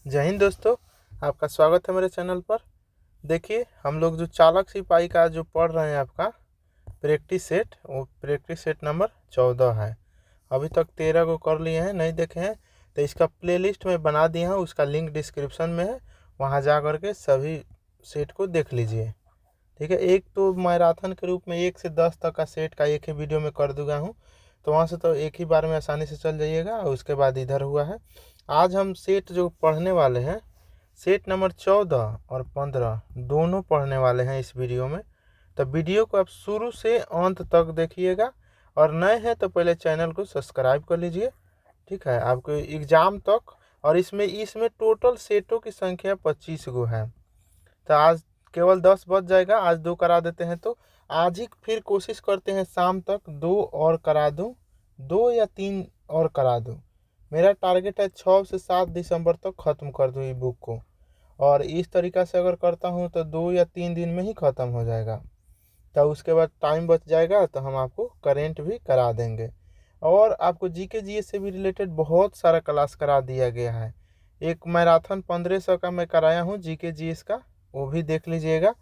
जय हिंद दोस्तों। आपका स्वागत है मेरे चैनल पर। देखिए, हम लोग जो चालक सिपाही का जो पढ़ रहे हैं, आपका प्रैक्टिस सेट, वो प्रैक्टिस सेट नंबर 14 है। अभी तक 13 को कर लिए हैं, नहीं देखे हैं तो इसका प्लेलिस्ट में बना दिया हूँ, उसका लिंक डिस्क्रिप्शन में है, वहाँ जा कर के सभी सेट को देख लीजिए। ठीक है, एक तो मैराथन के रूप में 1 से 10 तक का सेट का एक ही वीडियो में कर दूंगा हूँ, तो वहाँ से तो एक ही बार में आसानी से चल जाइएगा। और उसके बाद इधर हुआ है, आज हम सेट जो पढ़ने वाले हैं, सेट नंबर 14 और 15 दोनों पढ़ने वाले हैं इस वीडियो में। तो वीडियो को आप शुरू से अंत तक देखिएगा, और नए हैं तो पहले चैनल को सब्सक्राइब कर लीजिए। ठीक है, आपको एग्ज़ाम तक, और इसमें इसमें टोटल सेटों की संख्या 25 गो है। तो आज केवल 10 बच जाएगा, आज 2 करा देते हैं। तो आज ही फिर कोशिश करते हैं शाम तक 2 और करा दूं, 2 या 3 और करा दूं। मेरा टारगेट है 6 से 7 दिसंबर तक ख़त्म कर दूं ई बुक को, और इस तरीक़ा से अगर करता हूं तो 2 या 3 दिन में ही ख़त्म हो जाएगा। तो उसके बाद टाइम बच जाएगा, तो हम आपको करेंट भी करा देंगे। और आपको जीके जीएस से भी रिलेटेड बहुत सारा क्लास करा दिया गया है। एक मैराथन 1500 का मैं कराया हूँ जीके जीएस का, वो भी देख लीजिएगा।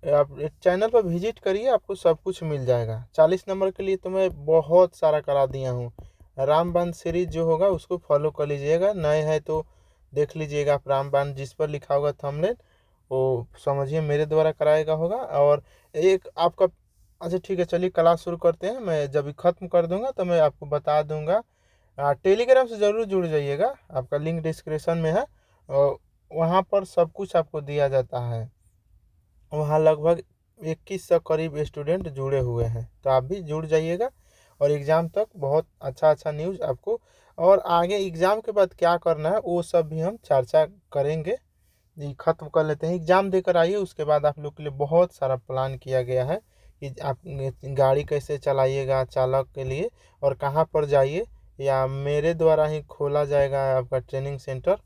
आप चैनल पर विजिट करिए, आपको सब कुछ मिल जाएगा। 40 नंबर के लिए तो मैं बहुत सारा करा दिया हूँ। रामबाण सीरीज जो होगा उसको फॉलो कर लीजिएगा, नए हैं तो देख लीजिएगा। आप रामबाण जिस पर लिखा होगा थंबनेल, वो समझिए मेरे द्वारा कराएगा होगा। और एक आपका, अच्छा ठीक है, चलिए क्लास शुरू करते हैं। मैं जब ख़त्म कर दूंगा तो मैं आपको बता दूंगा। टेलीग्राम से ज़रूर जुड़ जाइएगा, आपका लिंक डिस्क्रिप्शन में है, और वहाँ पर सब कुछ आपको दिया जाता है। वहाँ लगभग 2100 करीब स्टूडेंट जुड़े हुए हैं, तो आप भी जुड़ जाइएगा। और एग्ज़ाम तक बहुत अच्छा अच्छा न्यूज़ आपको, और आगे एग्ज़ाम के बाद क्या करना है वो सब भी हम चर्चा करेंगे। जी, ख़त्म कर लेते हैं, एग्ज़ाम देकर आइए। उसके बाद आप लोग के लिए बहुत सारा प्लान किया गया है कि आप गाड़ी कैसे चलाइएगा चालक के लिए, और कहाँ पर जाइए, या मेरे द्वारा ही खोला जाएगा आपका ट्रेनिंग सेंटर,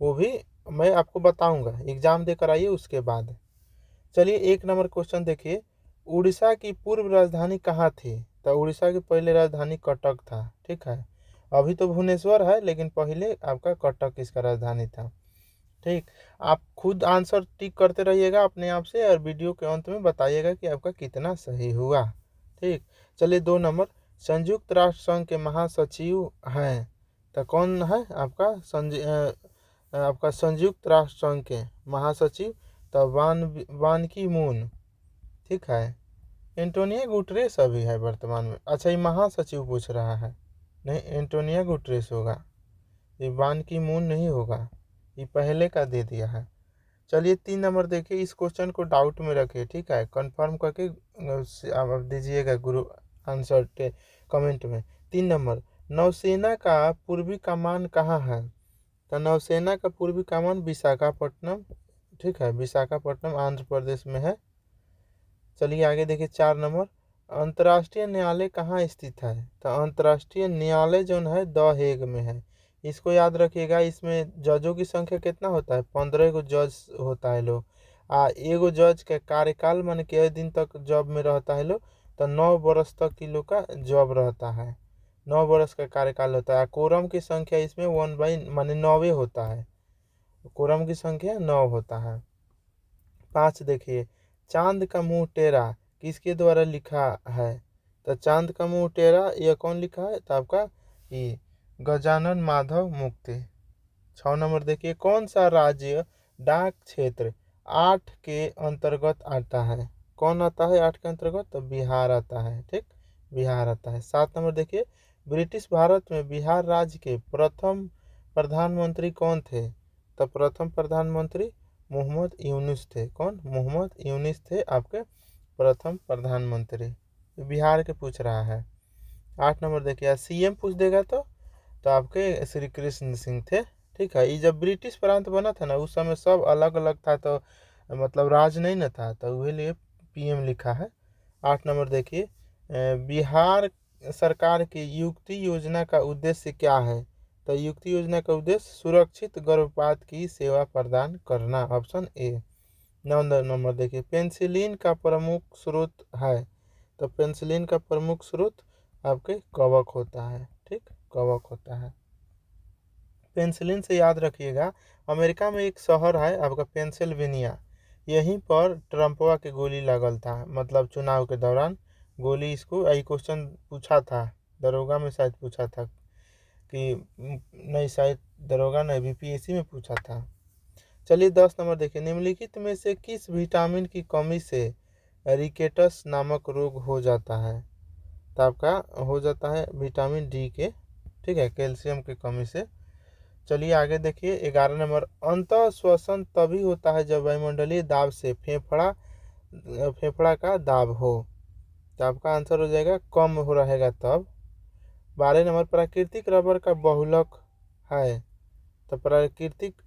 वो भी मैं आपको बताऊंगा। एग्ज़ाम देकर आइए उसके बाद। चलिए, 1 नंबर क्वेश्चन देखिए। उड़ीसा की पूर्व राजधानी कहाँ थी? तो उड़ीसा की पहले राजधानी कटक था। ठीक है, अभी तो भुवनेश्वर है, लेकिन पहले आपका कटक इसका राजधानी था। ठीक, आप खुद आंसर टिक करते रहिएगा अपने आप से, और वीडियो के अंत में बताइएगा कि आपका कितना सही हुआ। ठीक, चलिए 2 नंबर। संयुक्त राष्ट्र संघ के महासचिव हैं, तो कौन है आपका आपका संयुक्त राष्ट्र संघ के महासचिव? तो बान की मून। ठीक है, एंटोनिया गुटरेस अभी है वर्तमान में। अच्छा, ये महासचिव पूछ रहा है, नहीं एंटोनिया गुटरेस होगा, ये बान की मून नहीं होगा, ये पहले का दे दिया है। चलिए 3 नंबर देखिए, इस क्वेश्चन को डाउट में रखिए। ठीक है, कंफर्म करके आप दीजिएगा गुरु आंसर कमेंट में। 3 नंबर, नौसेना का पूर्वी कमान कहाँ है? तो नौसेना का पूर्वी कमान विशाखापट्टनम। ठीक है, विशाखापट्टनम आंध्र प्रदेश में है। चलिए आगे देखिए 4 नंबर, अंतर्राष्ट्रीय न्यायालय कहाँ स्थित है? तो अंतर्राष्ट्रीय न्यायालय जो है द हेग में है। इसको याद रखिएगा। इसमें जजों की संख्या कितना होता है? 15 गो जज होता है लोग। एगो जज के कार्यकाल मान के दिन तक जॉब में रहता है लोग, तो 9 बरस तक की लोग का जॉब रहता है। 9 बरस का कार्यकाल होता है। कोरम की संख्या इसमें 1/माने 9 होता है। कोरम की संख्या 9 होता है। 5 देखिए, चांद का मुंह टेढ़ा किसके द्वारा लिखा है? तो चांद का मुंह टेढ़ा यह कौन लिखा है? तो आपका ये गजानन माधव मुक्ति। 6 नंबर देखिए, कौन सा राज्य डाक क्षेत्र 8 के अंतर्गत आता है? कौन आता है 8 के अंतर्गत? तो बिहार आता है। ठीक, बिहार आता है। 7 नंबर देखिए, ब्रिटिश भारत में बिहार राज्य के प्रथम प्रधानमंत्री कौन थे? तो प्रथम प्रधानमंत्री मोहम्मद यूनुस थे। कौन? मोहम्मद यूनुस थे आपके प्रथम प्रधानमंत्री। बिहार के पूछ रहा है। 8 नंबर देखिए, सीएम पूछ देगा तो आपके श्री कृष्ण सिंह थे। ठीक है, ये जब ब्रिटिश प्रांत बना था ना, उस समय सब अलग अलग था, तो मतलब राज नहीं न था, तो वही लिए पीएम लिखा है। 8 नंबर देखिए, बिहार सरकार की युक्ति योजना का उद्देश्य क्या है? तो युक्ति योजना का उद्देश्य सुरक्षित गर्भपात की सेवा प्रदान करना, ऑप्शन ए। 9 नंबर देखिए, पेंसिलिन का प्रमुख स्रोत है? तो पेंसिलिन का प्रमुख स्रोत आपके कवक होता है। ठीक, कवक होता है। पेंसिलिन से याद रखिएगा, अमेरिका में एक शहर है आपका पेंसिल्वेनिया, यहीं पर ट्रम्पवा के गोली लगल था, मतलब चुनाव के दौरान गोली इसको, यही क्वेश्चन पूछा था दरोगा में, शायद पूछा था कि नहीं, शायद दरोगा नहीं, बीपीएससी में पूछा था। चलिए 10 नंबर देखिए, निम्नलिखित में से किस विटामिन की कमी से रिकेटस नामक रोग हो जाता है? तो आपका हो जाता है विटामिन डी के, ठीक है, कैल्शियम की कमी से। चलिए आगे देखिए 11 नंबर, अंतः श्वसन तभी होता है जब वायुमंडलीय दाब से फेफड़ा का दाब हो। तो आपका आंसर हो जाएगा कम हो रहेगा तब। 12 नंबर, प्राकृतिक रबर का बहुलक है, तो प्राकृतिक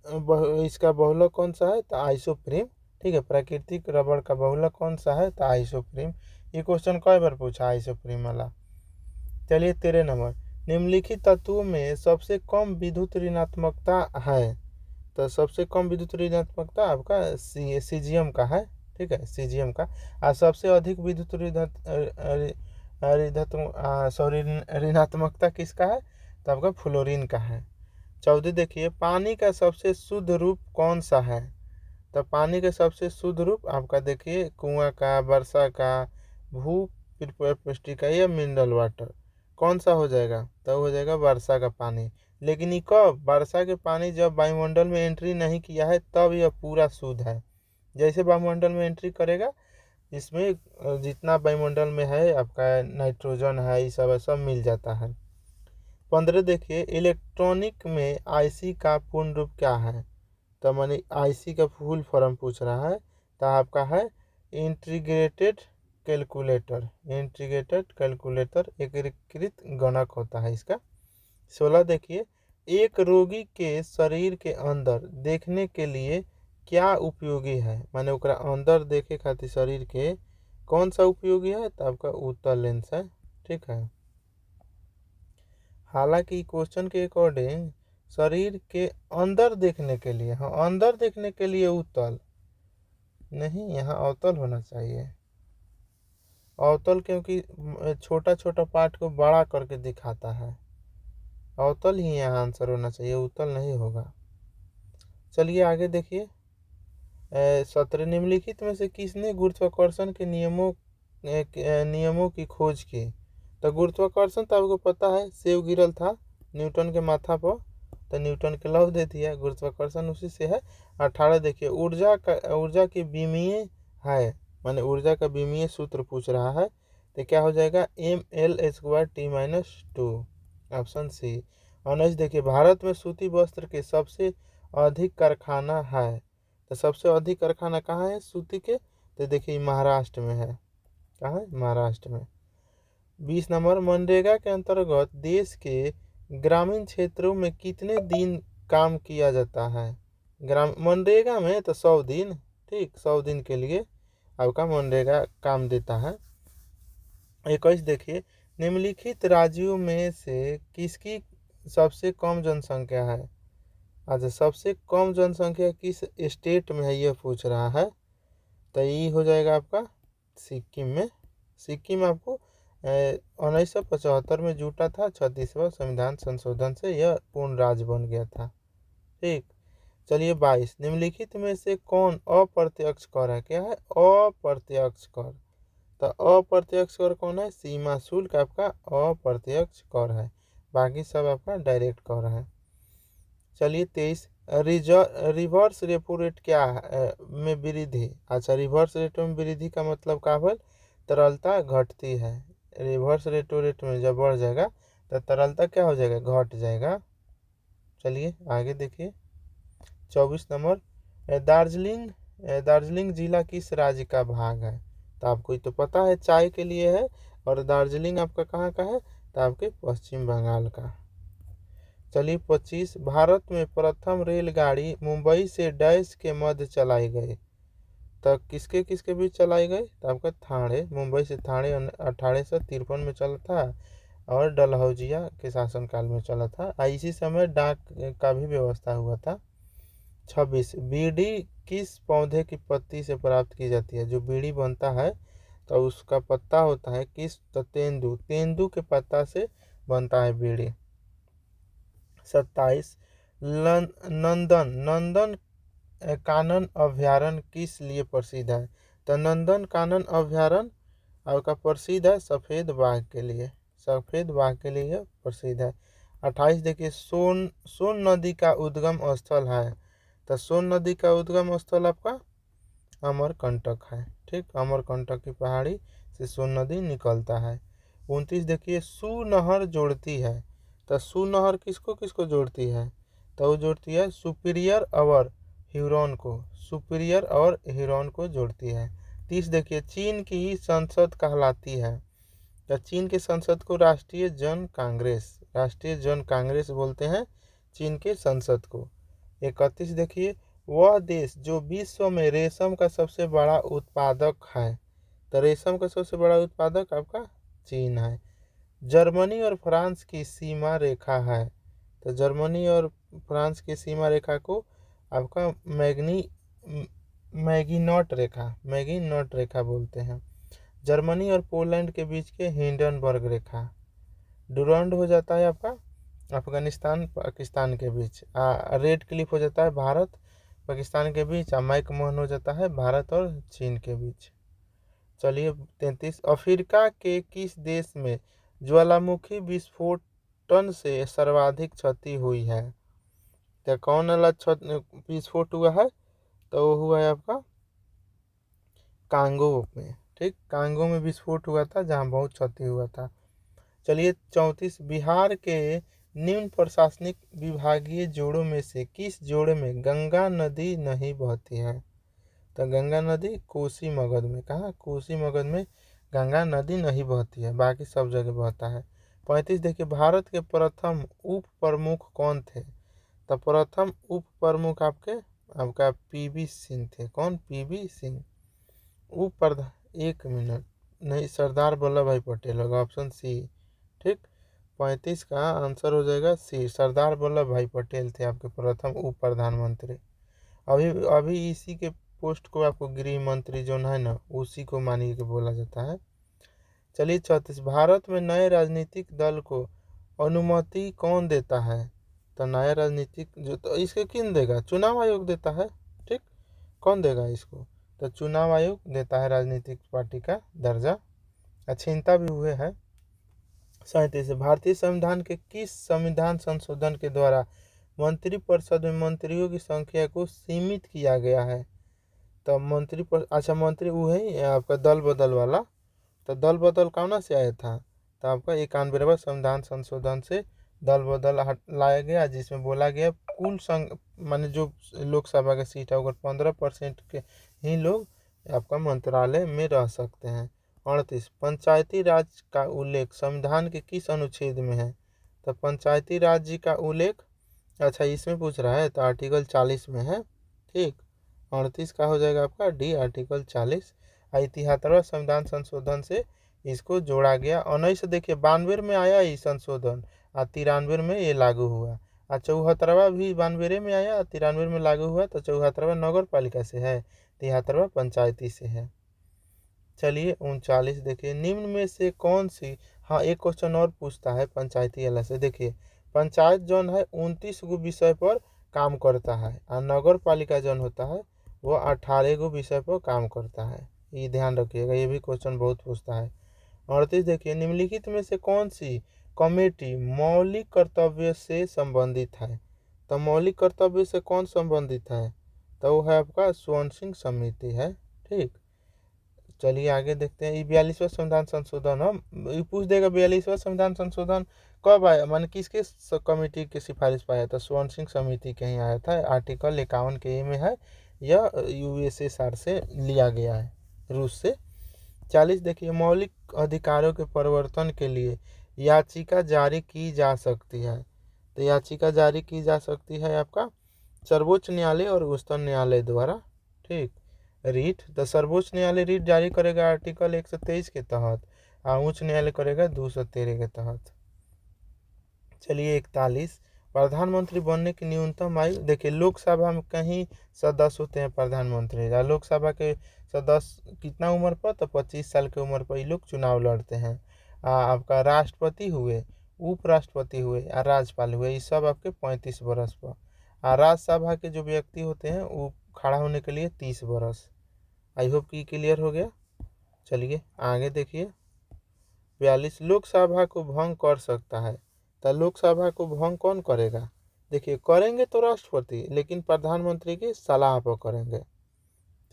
इसका बहुलक कौन सा है? तो आइसोप्रीम, ठीक है, प्राकृतिक रबर का बहुलक कौन सा है? तो आइसोप्रीम। ये क्वेश्चन कई बार पूछा आइसोप्रीम वाला। चलिए 13 नंबर, निम्नलिखित तत्वों में सबसे कम विद्युत ऋणात्मकता है? तो सबसे कम विद्युत ऋणात्मकता आपका सीजियम का है, ठीक है, सीजियम का। और सबसे अधिक विद्युत ऋणात्मकता किसका है? तो आपका फ्लोरीन का है। 14 देखिए, पानी का सबसे शुद्ध रूप कौन सा है? तो पानी का सबसे शुद्ध रूप आपका देखिए कुआं का, वर्षा का, भू पृष्ठ का या मिनरल वाटर, कौन सा हो जाएगा? तो हो जाएगा वर्षा का पानी। लेकिन ये कब? वर्षा के पानी जब वायुमंडल में एंट्री नहीं किया है तब यह पूरा शुद्ध है। जैसे वायुमंडल में एंट्री करेगा, इसमें जितना वायुमंडल में है आपका नाइट्रोजन है, ये सब मिल जाता है। 15 देखिए, इलेक्ट्रॉनिक में आईसी का पूर्ण रूप क्या है? तो मैंने आईसी का फुल फॉर्म पूछ रहा है, तो आपका है इंटीग्रेटेड कैलकुलेटर। इंटीग्रेटेड कैलकुलेटर एकीकृत गणक होता है इसका। 16 देखिए, एक रोगी के शरीर के अंदर देखने के लिए क्या उपयोगी है? माने ओकरा अंदर देखे खातिर शरीर के कौन सा उपयोगी है? तो आपका उत्तल लेंस है, ठीक है। हालांकि क्वेश्चन के अकॉर्डिंग शरीर के अंदर देखने के लिए, हाँ अंदर देखने के लिए उत्तल नहीं, यहाँ अवतल होना चाहिए। अवतल क्योंकि छोटा छोटा पार्ट को बड़ा करके दिखाता है, अवतल ही यहाँ आंसर होना चाहिए, उत्तल नहीं होगा। चलिए आगे देखिए, 17 निम्नलिखित में से किसने गुरुत्वाकर्षण के नियमों की खोज की? तो गुरुत्वाकर्षण तो आपको पता है, सेब गिरल था न्यूटन के माथा पर, तो न्यूटन के लव दे दिया, गुरुत्वाकर्षण उसी से है। 18 देखिए, ऊर्जा की विमीय है, माने ऊर्जा का विमीय सूत्र पूछ रहा है, तो क्या हो जाएगा? mL²T-2, option C. 19 देखिए, भारत में सूती वस्त्र के सबसे अधिक कारखाना है, तो सबसे अधिक कारखाना कहाँ है सूती के? तो देखिए महाराष्ट्र में है। कहाँ है? महाराष्ट्र में। 20 नंबर, मनरेगा के अंतर्गत देश के ग्रामीण क्षेत्रों में कितने दिन काम किया जाता है? मनरेगा में तो 100 दिन, ठीक, 100 दिन के लिए आपका मनरेगा काम देता है। 21 देखिए, निम्नलिखित राज्यों में से किसकी सबसे कम जनसंख्या है? अच्छा, सबसे कम जनसंख्या किस स्टेट में है ये पूछ रहा है, तो ये हो जाएगा आपका सिक्किम में। सिक्किम आपको 1975 में जुटा था, 36वां संविधान संशोधन से यह पूर्ण राज्य बन गया था, ठीक। चलिए 22, निम्नलिखित में से कौन अप्रत्यक्ष कर है? क्या है? अप्रत्यक्ष कर। तो अप्रत्यक्ष कर कौन है? सीमा शुल्क आपका अप्रत्यक्ष कर है, बाकी सब आपका डायरेक्ट कर है। चलिए 23, रिवर्स रेपो रेट क्या है में वृद्धि? अच्छा, रिवर्स रेपो में वृद्धि का मतलब का बोल? तरलता घटती है। रिवर्स रेपो रेट में जब बढ़ जाएगा तो तरलता क्या हो जाएगा? घट जाएगा। चलिए आगे देखिए 24 नंबर, दार्जिलिंग जिला किस राज्य का भाग है? तो आपको तो पता है चाय के लिए है, और दार्जिलिंग आपका कहाँ का है? तो आपके पश्चिम बंगाल का। चलिए 25, भारत में प्रथम रेलगाड़ी मुंबई से डैश के मध्य चलाई गई, तो किसके किसके बीच चलाई गई? तो आपका थाने, मुंबई से थाने 1853 में चला था, और डलहौजिया के शासनकाल में चला था। इसी समय डाक का भी व्यवस्था हुआ था। 26, बीड़ी किस पौधे की पत्ती से प्राप्त की जाती है? जो बीड़ी बनता है तो उसका पत्ता होता है किस? तो तेंदू के पत्ता से बनता है बीड़ी। 27, नंदन नंदन कानन अभयारण्य किस लिए प्रसिद्ध है? तो नंदन कानन अभयारण्य आपका प्रसिद्ध है सफ़ेद बाघ के लिए, सफ़ेद बाघ के लिए प्रसिद्ध है। 28 देखिए, सोन नदी का उद्गम स्थल है। तो सोन नदी का उद्गम स्थल आपका अमरकंटक है। ठीक, अमरकंटक की पहाड़ी से सोन नदी निकलता है। 29 देखिए, सू नहर जोड़ती है। तो सू नहर किसको किसको जोड़ती है? तो वो जोड़ती है सुपीरियर और ह्यूरॉन को, सुपीरियर और ह्यूरॉन को जोड़ती है। 30 देखिए, चीन की ही संसद कहलाती है। तो चीन के संसद को राष्ट्रीय जन कांग्रेस, राष्ट्रीय जन कांग्रेस बोलते हैं चीन के संसद को। 31 देखिए, वह देश जो विश्व में रेशम का सबसे बड़ा उत्पादक है। तो रेशम का सबसे बड़ा उत्पादक आपका चीन है। जर्मनी और फ्रांस की सीमा रेखा है। तो जर्मनी और फ्रांस की सीमा रेखा को आपका मैगिनॉट रेखा, मैगिनॉट रेखा बोलते हैं। जर्मनी और पोलैंड के बीच के हिंडनबर्ग रेखा। डुरंड हो जाता है आपका अफगानिस्तान पाकिस्तान के बीच। रेड क्लिफ हो जाता है भारत पाकिस्तान के बीच। मैकमोहन हो जाता है भारत और चीन के बीच। चलिए 33, अफ्रीका के किस देश में ज्वालामुखी विस्फोटन से सर्वाधिक क्षति हुई है? तो कौन वाला विस्फोट हुआ है? तो वो हुआ है आपका कांगो में। ठीक, कांगो में विस्फोट हुआ था जहाँ बहुत क्षति हुआ था। चलिए 34, बिहार के निम्न प्रशासनिक विभागीय जोड़ों में से किस जोड़े में गंगा नदी नहीं बहती है? तो गंगा नदी कोसी मगध में, कहाँ कोसी मगध में गंगा नदी नहीं बहती है, बाकी सब जगह बहता है। 35 देखिए, भारत के प्रथम उप प्रमुख कौन थे? तो प्रथम उप प्रमुख आपका पीवी सिंह थे। कौन? पीवी सिंह। उप प्रधान, 1 मिनट, नहीं, सरदार वल्लभ भाई पटेल होगा, ऑप्शन सी। ठीक, 35 का आंसर हो जाएगा सी, सरदार वल्लभ भाई पटेल थे आपके प्रथम उप प्रधानमंत्री। अभी अभी इसी के पोस्ट को आपको गृह मंत्री जो है ना, उसी को मानिए के बोला जाता है। चलिए 36, भारत में नए राजनीतिक दल को अनुमति कौन देता है? तो नया राजनीतिक जो, तो इसके किन देगा? चुनाव आयोग देता है। ठीक, कौन देगा इसको? तो चुनाव आयोग देता है राजनीतिक पार्टी का दर्जा। छीनता भी हुए है। 37, भारतीय संविधान के किस संविधान संशोधन के द्वारा मंत्रिपरिषद में मंत्रियों की संख्या को सीमित किया गया है? तो मंत्री वो है आपका दल बदल वाला। तो दल बदल कौन से आया था? तो आपका 91वां संविधान संशोधन से दल बदल लाया गया, जिसमें बोला गया कुल माने जो लोकसभा का सीट है अगर 15% के ही लोग आपका मंत्रालय में रह सकते हैं। 38, पंचायती राज का उल्लेख संविधान के किस अनुच्छेद में है? तो पंचायती राज का उल्लेख, अच्छा इसमें पूछ रहा है, तो आर्टिकल 40 में है। ठीक, 38 का हो जाएगा आपका डी, आर्टिकल 40। 73वां संविधान संशोधन से इसको जोड़ा गया। 19 देखिए 92 में आया ये संशोधन, और 93 में ये लागू हुआ। 74वां भी 92 में आया और 93 में लागू हुआ। तो 74वां नगर पालिका से है, 73वां पंचायती से है। चलिए 39 देखिए, निम्न में से कौन सी, हाँ एक क्वेश्चन और पूछता है पंचायती वाला से। देखिए पंचायत जौन है 29 गो विषय पर काम करता है, और नगर पालिका जौन होता है वो 18 गो विषय पर काम करता है। ये ध्यान रखिएगा, ये भी क्वेश्चन बहुत पूछता है। 38 देखिए, निम्नलिखित में से कौन सी कमेटी मौलिक कर्तव्य से संबंधित है? तो मौलिक कर्तव्य से कौन संबंधित है? तो वो है आपका स्वर्ण सिंह समिति है। ठीक, चलिए आगे देखते हैं। ये 42वां संविधान संशोधन हम ये पूछ देगा, 42वां संविधान संशोधन कब आया, माने किसके कमेटी की सिफारिश पर आया था? स्वर्ण सिंह समिति के ही आया था। आर्टिकल 51 के ए में है, यह यूएसएसआर से लिया गया है, रूस से। 40 देखिए, मौलिक अधिकारों के परिवर्तन के लिए याचिका जारी की जा सकती है। तो याचिका जारी की जा सकती है आपका सर्वोच्च न्यायालय और उच्चतम न्यायालय द्वारा। ठीक, रीट, तो सर्वोच्च न्यायालय रीट जारी करेगा आर्टिकल 123 के तहत, और उच्च न्यायालय करेगा 213 के तहत। चलिए 41, प्रधानमंत्री बनने की न्यूनतम आयु। देखिए लोकसभा में कहीं सदस्य होते हैं प्रधानमंत्री, लोकसभा के सदस्य कितना उम्र पर? तो 25 साल की उम्र पर ये लोग चुनाव लड़ते हैं। आपका राष्ट्रपति हुए, उपराष्ट्रपति हुए और राज्यपाल हुए, ये सब आपके 35 वर्ष पर। और राज्यसभा के जो व्यक्ति होते हैं वो खड़ा होने के लिए 30 बरस। आई होप कि क्लियर हो गया। चलिए आगे देखिए। 42 लोकसभा को भंग कर सकता है। तो लोकसभा को भंग कौन करेगा? देखिए करेंगे तो राष्ट्रपति, लेकिन प्रधानमंत्री की सलाह पर करेंगे।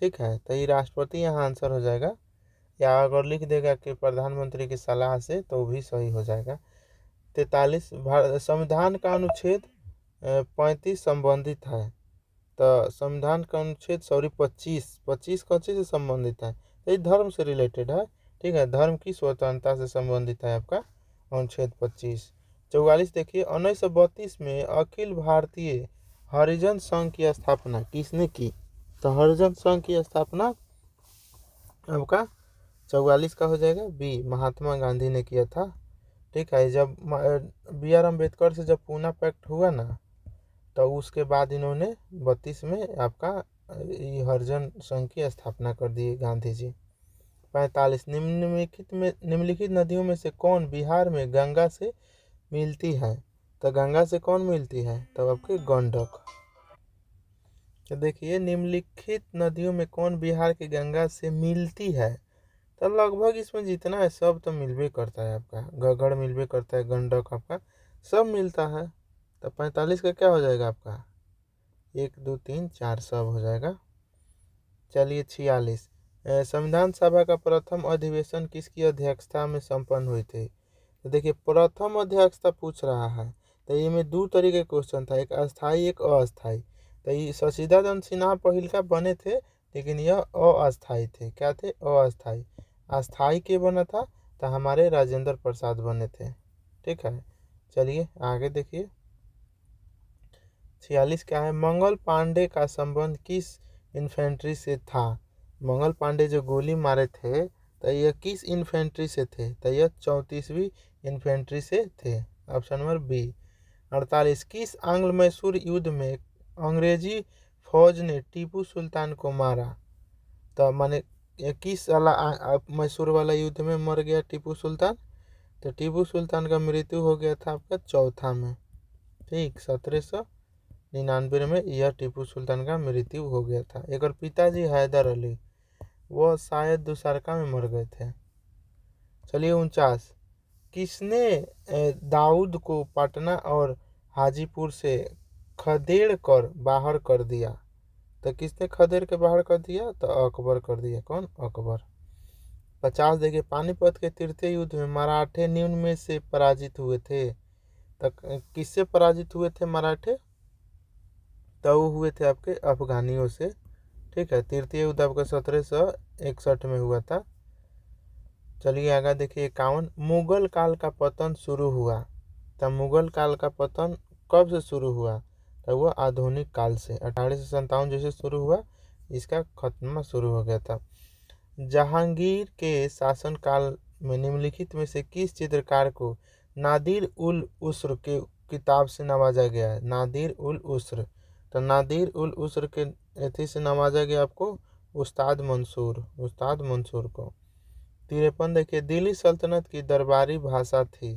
ठीक है, तो ये राष्ट्रपति यहाँ आंसर हो जाएगा, या अगर लिख देगा कि प्रधानमंत्री की सलाह से तो भी सही हो जाएगा। 43 संविधान का अनुच्छेद 35 संबंधित है। तो संविधान का अनुच्छेद 25 कौन से संबंधित है? तो ये धर्म से रिलेटेड है। ठीक है, धर्म की स्वतंत्रता से संबंधित है आपका अनुच्छेद 25। 44 देखिए, 1932 में अखिल भारतीय हरिजन संघ की स्थापना किसने की? तो हरिजन संघ की स्थापना आपका 44 का हो जाएगा बी, महात्मा गांधी ने किया था। ठीक है, जब BR अम्बेडकर से जब पूना पैक्ट हुआ ना, तो उसके बाद इन्होंने 32 में आपका हरिजन संघ की स्थापना कर दी गांधी जी। 45 निम्नलिखित नदियों में से कौन बिहार में गंगा से मिलती है? तो गंगा से कौन मिलती है? तो आपके गंडक। तो देखिए निम्नलिखित नदियों में कौन बिहार की गंगा से मिलती है? तो लगभग इसमें जितना है सब तो मिलवे करता है आपका, घग्गड़ मिलवे करता है, गंडक आपका सब मिलता है। तो 45 का क्या हो जाएगा आपका? 1 2 3 4 सब हो जाएगा। चलिए 46 संविधान सभा का प्रथम अधिवेशन किसकी अध्यक्षता में संपन्न हुई थी? तो देखिए प्रथम अध्यक्षता पूछ रहा है, तो ये में दो तरीके क्वेश्चन था, एक अस्थाई एक अस्थाई। तो ये शशिदानंद सिन्हा पहिल का बने थे, लेकिन यह अस्थाई थे। क्या थे? अस्थाई। अस्थाई के बना था? तो हमारे राजेंद्र प्रसाद बने थे। ठीक है, चलिए आगे देखिए। 46 क्या है? मंगल पांडे का संबंध किस इन्फेंट्री से था? मंगल पांडे जो गोली मारे थे, तो यह किस इन्फेंट्री से थे? तो यह 34वीं इन्फेंट्री से थे। Option number B. 48 किस आंग्ल मैसूर युद्ध में अंग्रेजी फौज ने टीपू सुल्तान को मारा? तो माने किस वाला मैसूर वाला युद्ध में मर गया टीपू सुल्तान? तो टीपू सुल्तान का मृत्यु हो गया था आपका चौथा में। ठीक, 1799 में यह टीपू सुल्तान का मृत्यु हो गया था। एक और पिताजी हैदर अली, वह शायद दुशारका में मर गए थे। चलिए 49 किसने दाऊद को पटना और हाजीपुर से खदेड़ कर बाहर कर दिया? तो किसने खदेड़ के बाहर कर दिया? तो अकबर कर दिया। कौन? अकबर। 50 देखिए, पानीपत के तृतीय युद्ध में मराठे निम्न में से पराजित हुए थे। तो किससे पराजित हुए थे मराठे? तो वो हुए थे आपके अफगानियों से। ठीक है, तृतीय युद्ध आपका 1761 में हुआ था। चलिए आगे देखिए 51 मुगल काल का पतन शुरू हुआ। तो मुगल काल का पतन कब से शुरू हुआ? तो वह आधुनिक काल से 1857 जैसे शुरू हुआ, इसका खत्मा शुरू हो गया था। जहांगीर के शासनकाल में निम्नलिखित में से किस चित्रकार को नादिर उल उस्र के किताब से नवाजा गया है? नादिर उल उस्र। तो नादिर उल उस्र के एथी से नवाजा गया आपको उस्ताद मंसूर को। 53 देखिए, दिल्ली सल्तनत की दरबारी भाषा थी।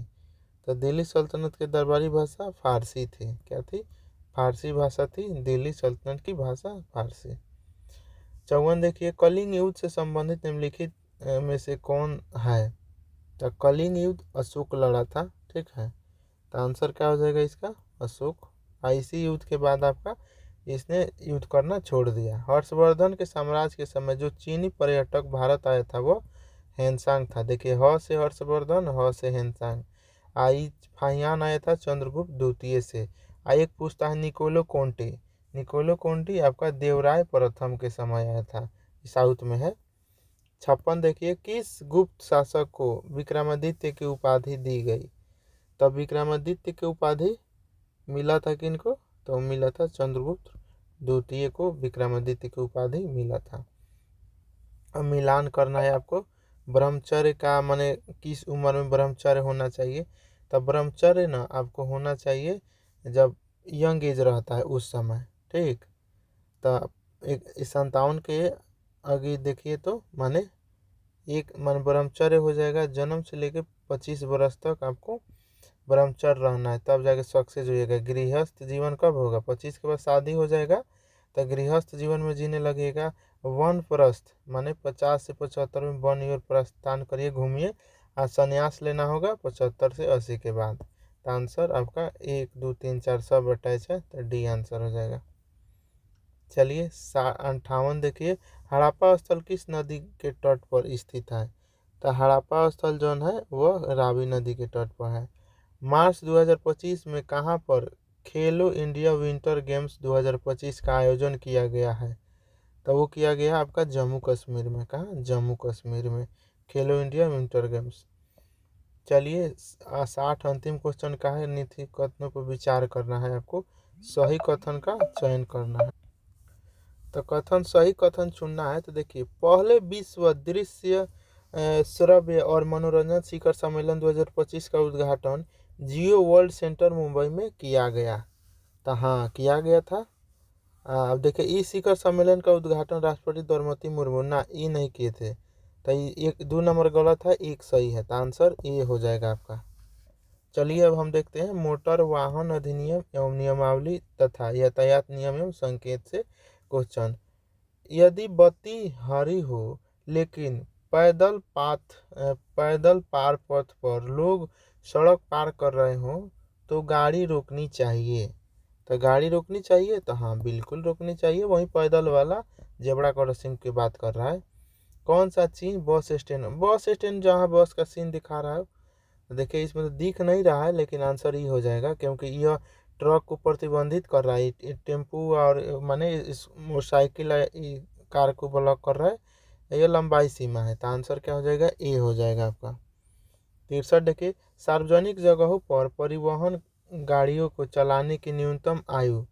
तो दिल्ली सल्तनत की दरबारी भाषा फारसी थी। क्या थी? फारसी भाषा थी। दिल्ली सल्तनत की भाषा फारसी। 54 देखिए, कलिंग युद्ध से संबंधित निम्नलिखित में से कौन है? तो कलिंग युद्ध अशोक लड़ा था। ठीक है, तो आंसर क्या हो जाएगा इसका? अशोक। इसी युद्ध के बाद आपका इसने युद्ध करना छोड़ दिया। हर्षवर्धन के साम्राज्य के समय जो चीनी पर्यटक भारत आया था वो हेनसांग था। देखिए ह से हर्षवर्धन, ह से हेनसांग। आई फाहियान आया था चंद्रगुप्त द्वितीय से। एक पूछता है निकोलो कोंटी आपका देवराय प्रथम के समय आया था, साउथ में है। 56 देखिए, किस गुप्त शासक को विक्रमादित्य की उपाधि दी गई? तब विक्रमादित्य की उपाधि मिला था किनको? तो मिला था चंद्रगुप्त द्वितीय को विक्रमादित्य की उपाधि मिला था। अब मिलान करना है आपको ब्रह्मचर्य का, माने किस उम्र में ब्रह्मचर्य होना चाहिए? तब ब्रह्मचर्य ना आपको होना चाहिए जब यंग एज रहता है उस समय। ठीक, तो 57 के आगे देखिए तो माने एक मन ब्रह्मचर्य हो जाएगा जन्म से लेकर 25 वर्ष तक आपको ब्रह्मचर्य रहना है, तब जाके सक्सेस होइएगा। गृहस्थ जीवन कब होगा? 25 के बाद शादी हो जाएगा तो गृहस्थ जीवन में जीने लगेगा। वानप्रस्थ माने 50 से 75 में वन ईयर प्रस्थान करिए, घूमिए। और संन्यास लेना होगा 75 से 80 के बाद। तो आंसर आपका 1 2 3 4 सब अटैच है, तो डी आंसर हो जाएगा। चलिए 58 देखिए, हड़प्पा स्थल किस नदी के तट पर स्थित है? तो हड़प्पा स्थल जो है वह रावी नदी के तट पर है। मार्च 2025 में कहाँ पर खेलो इंडिया विंटर गेम्स 2025 का आयोजन किया गया है? तो वो किया गया आपका जम्मू कश्मीर में। कहाँ? जम्मू कश्मीर में खेलो इंडिया विंटर गेम्स। चलिए 60 अंतिम क्वेश्चन का है, नीति कथनों पर विचार करना है आपको, सही कथन का चयन करना है। तो कथन, सही कथन चुनना है। तो देखिए, पहले विश्व दृश्य श्रव्य और मनोरंजन शिखर सम्मेलन 2025 का उद्घाटन जियो वर्ल्ड सेंटर मुंबई में किया गया। तो हाँ, किया गया था। अब देखिए, इस शिखर सम्मेलन का उद्घाटन राष्ट्रपति द्रौपदी मुर्मू ना ई नहीं किए थे। तो एक 2 नंबर गलत है, 1 सही है। तो आंसर ए हो जाएगा आपका। चलिए अब हम देखते हैं मोटर वाहन अधिनियम एवं नियमावली तथा यातायात नियम एवं संकेत से क्वेश्चन। यदि बत्ती हरी हो लेकिन पैदल पार पथ पर लोग सड़क पार कर रहे हो तो गाड़ी रोकनी चाहिए। तो गाड़ी रोकनी चाहिए, तो हाँ बिल्कुल रोकनी चाहिए। वहीं पैदल वाला जेब्रा क्रॉसिंग की बात कर रहा है। कौन सा चीज बस स्टैंड? बस स्टैंड जहाँ बस का सीन दिखा रहा है, देखिए इसमें तो दिख नहीं रहा है, लेकिन आंसर ही हो जाएगा, क्योंकि यह ट्रक को प्रतिबंधित कर रहा है। टेम्पू और माने इस मोटरसाइकिल कार को ब्लॉक कर रहा है। यह लंबाई सीमा है। तो आंसर क्या हो जाएगा? ए हो जाएगा आपका। 63 देखिए, सार्वजनिक जगहों पर परिवहन गाड़ियों को चलाने की न्यूनतम आयु,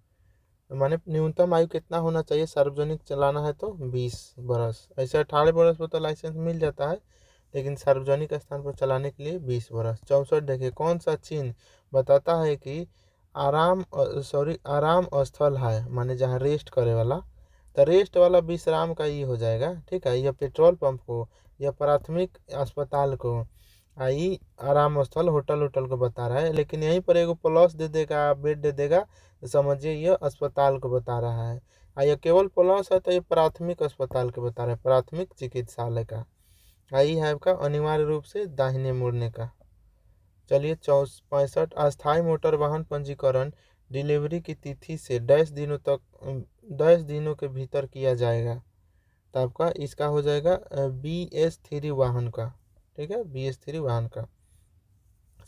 माने न्यूनतम आयु कितना होना चाहिए? सार्वजनिक चलाना है तो 20 बरस। ऐसे 18 बरस पर तो लाइसेंस मिल जाता है, लेकिन सार्वजनिक स्थान पर चलाने के लिए 20 बरस। 64 देखिए, कौन सा चिन्ह बताता है कि आराम स्थल है, माने जहाँ रेस्ट करे वाला? तो रेस्ट वाला विश्राम का ये हो जाएगा। ठीक है, यह पेट्रोल पंप को या प्राथमिक अस्पताल को, आई आराम स्थल होटल को बता रहा है, लेकिन यहीं पर एगो प्लस दे देगा, बेड दे देगा, तो समझिए यह अस्पताल को बता रहा है। यह केवल प्लस है तो ये प्राथमिक अस्पताल के बता रहा है, प्राथमिक चिकित्सालय का। आई है आपका अनिवार्य रूप से दाहिने मुड़ने का। चलिए 65 अस्थायी मोटर वाहन पंजीकरण डिलीवरी की तिथि से 10 दिनों के भीतर किया जाएगा। तो आपका इसका हो जाएगा BS3 वाहन का। ठीक है, BS3 वाहन का।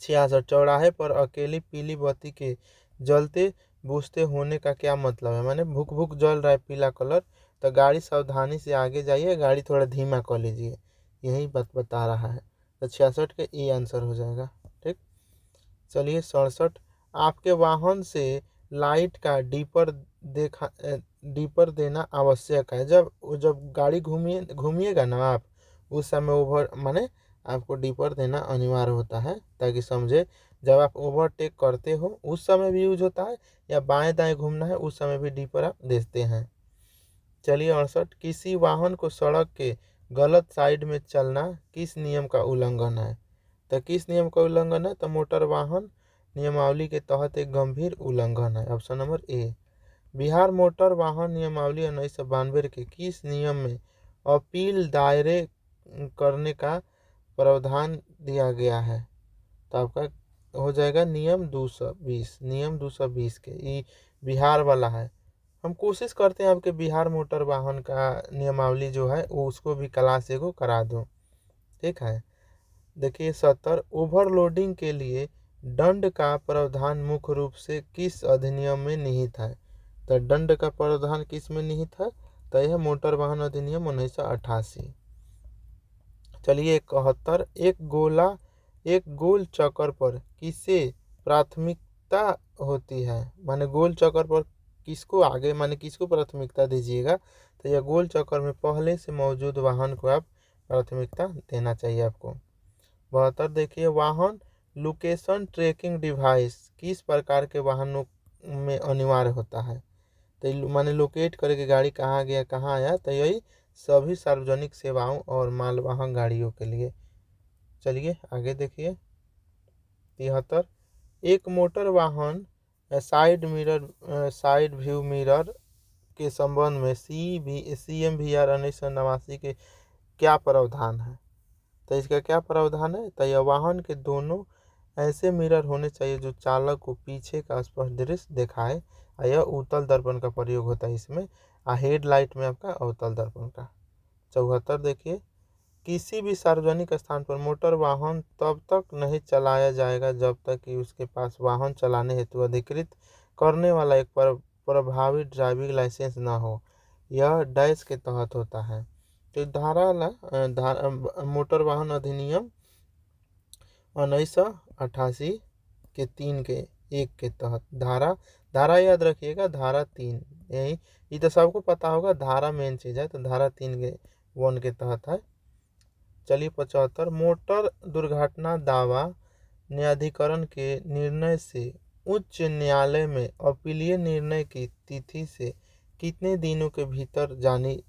66 चौराहे पर अकेली पीली बत्ती के जलते बुझते होने का क्या मतलब है? माने भुक भुक जल रहा है पीला कलर, तो गाड़ी सावधानी से आगे जाइए, गाड़ी थोड़ा धीमा कर लीजिए, यही बात बता रहा है। तो 66 के ए आंसर हो जाएगा। ठीक, चलिए 67, आपके वाहन से लाइट का डीपर देना आवश्यक है। जब गाड़ी घूमिएगा ना आप, उस समय ओवर माने आपको डीपर देना अनिवार्य होता है, ताकि समझे जब आप ओवरटेक करते हो उस समय भी यूज होता है, या बाएं दाएं घूमना है उस समय भी डीपर आप देते हैं। चलिए 68, किसी वाहन को सड़क के गलत साइड में चलना किस नियम का उल्लंघन है? तो किस नियम का उल्लंघन है? तो मोटर वाहन नियमावली के तहत एक गंभीर उल्लंघन है। Option number A. Bihar motor वाहन नियमावली 1992 के किस नियम में अपील दायरे करने का प्रावधान दिया गया है? तो आपका हो जाएगा नियम 220, नियम 220 के, ये बिहार वाला है। हम कोशिश करते हैं आपके बिहार मोटर वाहन का नियमावली जो है वो उसको भी क्लास एगो करा दूँ। ठीक है, देखिए 70, ओवरलोडिंग के लिए दंड का प्रावधान मुख्य रूप से किस अधिनियम में निहित है? तो दंड का प्रावधान किस में निहित है? तो यह मोटर वाहन अधिनियम 1988। चलिए 71, एक गोल चक्कर पर किसे प्राथमिकता होती है? माने गोल चक्कर पर किसको आगे, माने किसको प्राथमिकता दीजिएगा? तो यह गोल चक्कर में पहले से मौजूद वाहन को आप प्राथमिकता देना चाहिए आपको। 72 देखिए, वाहन लोकेशन ट्रैकिंग डिवाइस किस प्रकार के वाहनों में अनिवार्य होता है? तो माने लोकेट करके गाड़ी कहाँ गया कहाँ आया, तो यही सभी सार्वजनिक सेवाओं और मालवाहन गाड़ियों के लिए। चलिए आगे देखिए 73, एक मोटर वाहन साइड व्यू मिरर के संबंध में CMVR 1989 के क्या प्रावधान है। तो इसका क्या प्रावधान है, तो यह वाहन के दोनों ऐसे मिरर होने चाहिए जो चालक को पीछे का स्पष्ट दृश्य दिखाए। यह उत्तल दर्पण का प्रयोग होता है इसमें। हेडलाइट में आपका अवतल दर्पण का। 74 देखिए, किसी भी सार्वजनिक स्थान पर मोटर वाहन तब तक नहीं चलाया जाएगा जब तक कि उसके पास वाहन चलाने हेतु अधिकृत करने वाला एक प्रभावी ड्राइविंग लाइसेंस न हो। यह डैश के तहत होता है। तो मोटर वाहन अधिनियम 1988 के 3 के 1 के तहत धारा याद रखिएगा, धारा 3। यही ये तो सबको पता होगा, धारा मेन चीज़ है, तो धारा 3 के 1 के तहत है। चलिए 75, मोटर दुर्घटना दावा न्यायाधिकरण के निर्णय से उच्च न्यायालय में अपीलीय निर्णय की तिथि से कितने दिनों के भीतर जानी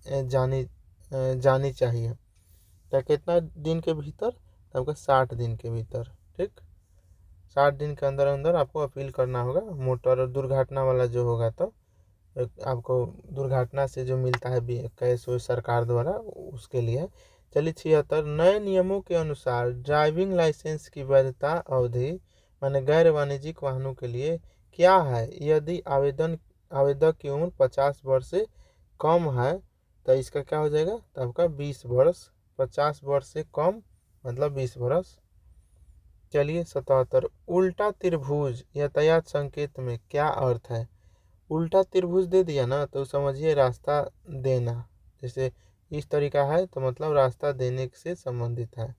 चाहिए। तो कितना दिन के भीतर, तो आपका 60 दिन के भीतर। ठीक, 60 दिन के अंदर अंदर आपको अपील करना होगा। मोटर दुर्घटना वाला जो होगा तो आपको दुर्घटना से जो मिलता है कैश वो सरकार द्वारा, उसके लिए। चलिए 76, नए नियमों के अनुसार ड्राइविंग लाइसेंस की वैधता अवधि माने गैर वाणिज्यिक वाहनों के लिए क्या है। यदि आवेदक की उम्र 50 वर्ष से कम है तो इसका क्या हो जाएगा, तो आपका 20 वर्ष। 50 वर्ष से कम मतलब 20 वर्ष। चलिए 77, उल्टा त्रिभुज यातायात संकेत में क्या अर्थ है। उल्टा त्रिभुज दे दिया ना तो समझिए रास्ता देना, जैसे इस तरीका है तो मतलब रास्ता देने से संबंधित है।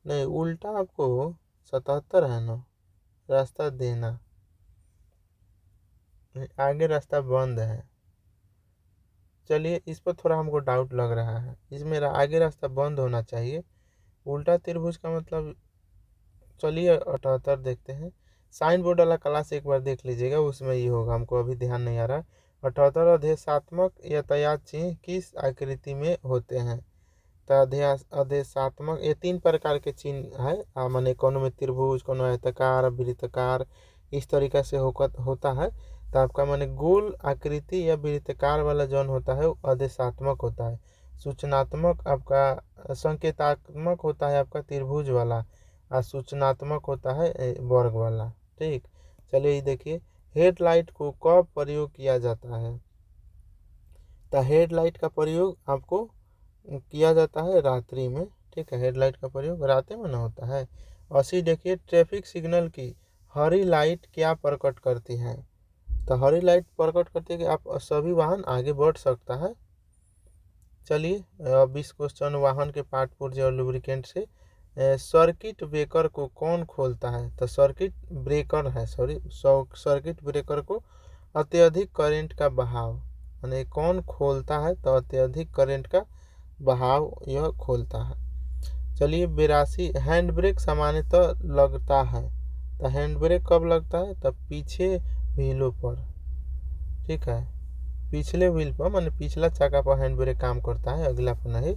नहीं, उल्टा आपको 77 है ना, रास्ता देना, आगे रास्ता बंद है। चलिए इस पर थोड़ा हमको डाउट लग रहा है, इसमें आगे रास्ता बंद होना चाहिए। उल्टा त्रिभुज का मतलब, चलिए 78 देखते हैं। साइन बोर्ड वाला क्लास एक बार देख लीजिएगा, उसमें ये होगा, हमको अभी ध्यान नहीं आ रहा। 78, आदेशात्मक यातायात चिन्ह किस आकृति में होते हैं। तो आदेशात्मक ये 3 प्रकार के चिन्ह है, माने कोनो में त्रिभुज, कोनो आयताकार, वृत्ताकार, इस तरीका से होता है। तो आपका माने गोल आकृति या वृत्ताकार वाला जौन होता है वो आदेशात्मक होता है। सूचनात्मक आपका संकेतात्मक होता है आपका त्रिभुज वाला, और सूचनात्मक होता है वर्ग वाला। ठीक, चलिए ये देखिए, हेडलाइट को कब प्रयोग किया जाता है। तो हेडलाइट का प्रयोग आपको किया जाता है रात्रि में। ठीक है, हेडलाइट का प्रयोग रात में ना होता है। 80 देखिए, ट्रैफिक सिग्नल की हरी लाइट क्या प्रकट करती है। तो हरी लाइट प्रकट करती है कि आप सभी वाहन आगे बढ़ सकता है। चलिए 20 क्वेश्चन, वाहन के पार्ट पुर्जे और लुब्रिकेंट से सर्किट ब्रेकर को कौन खोलता है। तो सर्किट ब्रेकर को अत्यधिक करंट का बहाव, यानी कौन खोलता है, तो अत्यधिक करंट का बहाव यह खोलता है। चलिए 82, हैंड ब्रेक सामान्यतः लगता है। तो हैंड ब्रेक कब लगता है, तब पीछे व्हीलों पर। ठीक है, पिछले व्हील पर माने पिछला चाका पर हैंड ब्रेक काम करता है, अगला पर नहीं।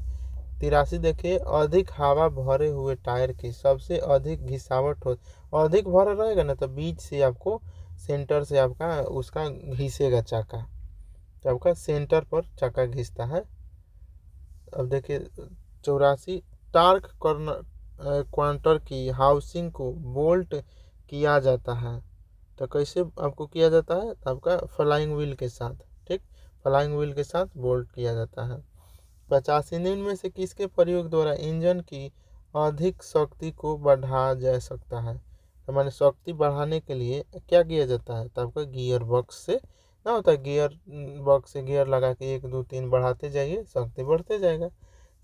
83 देखिए, अधिक हवा भरे हुए टायर की सबसे अधिक घिसावट हो, अधिक भरा रहेगा ना तो बीच से आपको सेंटर से आपका उसका घिसेगा चाका, तो आपका सेंटर पर चाका घिसता है। अब देखिए 84, टार्क क्वांटर की हाउसिंग को बोल्ट किया जाता है। तो कैसे आपको किया जाता है, तो आपका फ्लाइंग व्हील के साथ। ठीक, फ्लाइंग व्हील के साथ बोल्ट किया जाता है। 85, इंजन में से किसके प्रयोग द्वारा इंजन की अधिक शक्ति को बढ़ाया जा सकता है। तो मैंने शक्ति बढ़ाने के लिए क्या किया जाता है, तो आपका गियर बॉक्स से ना होता है, गियर बॉक्स से गियर लगा के 1 2 3 बढ़ाते जाइए, शक्ति बढ़ते जाएगा।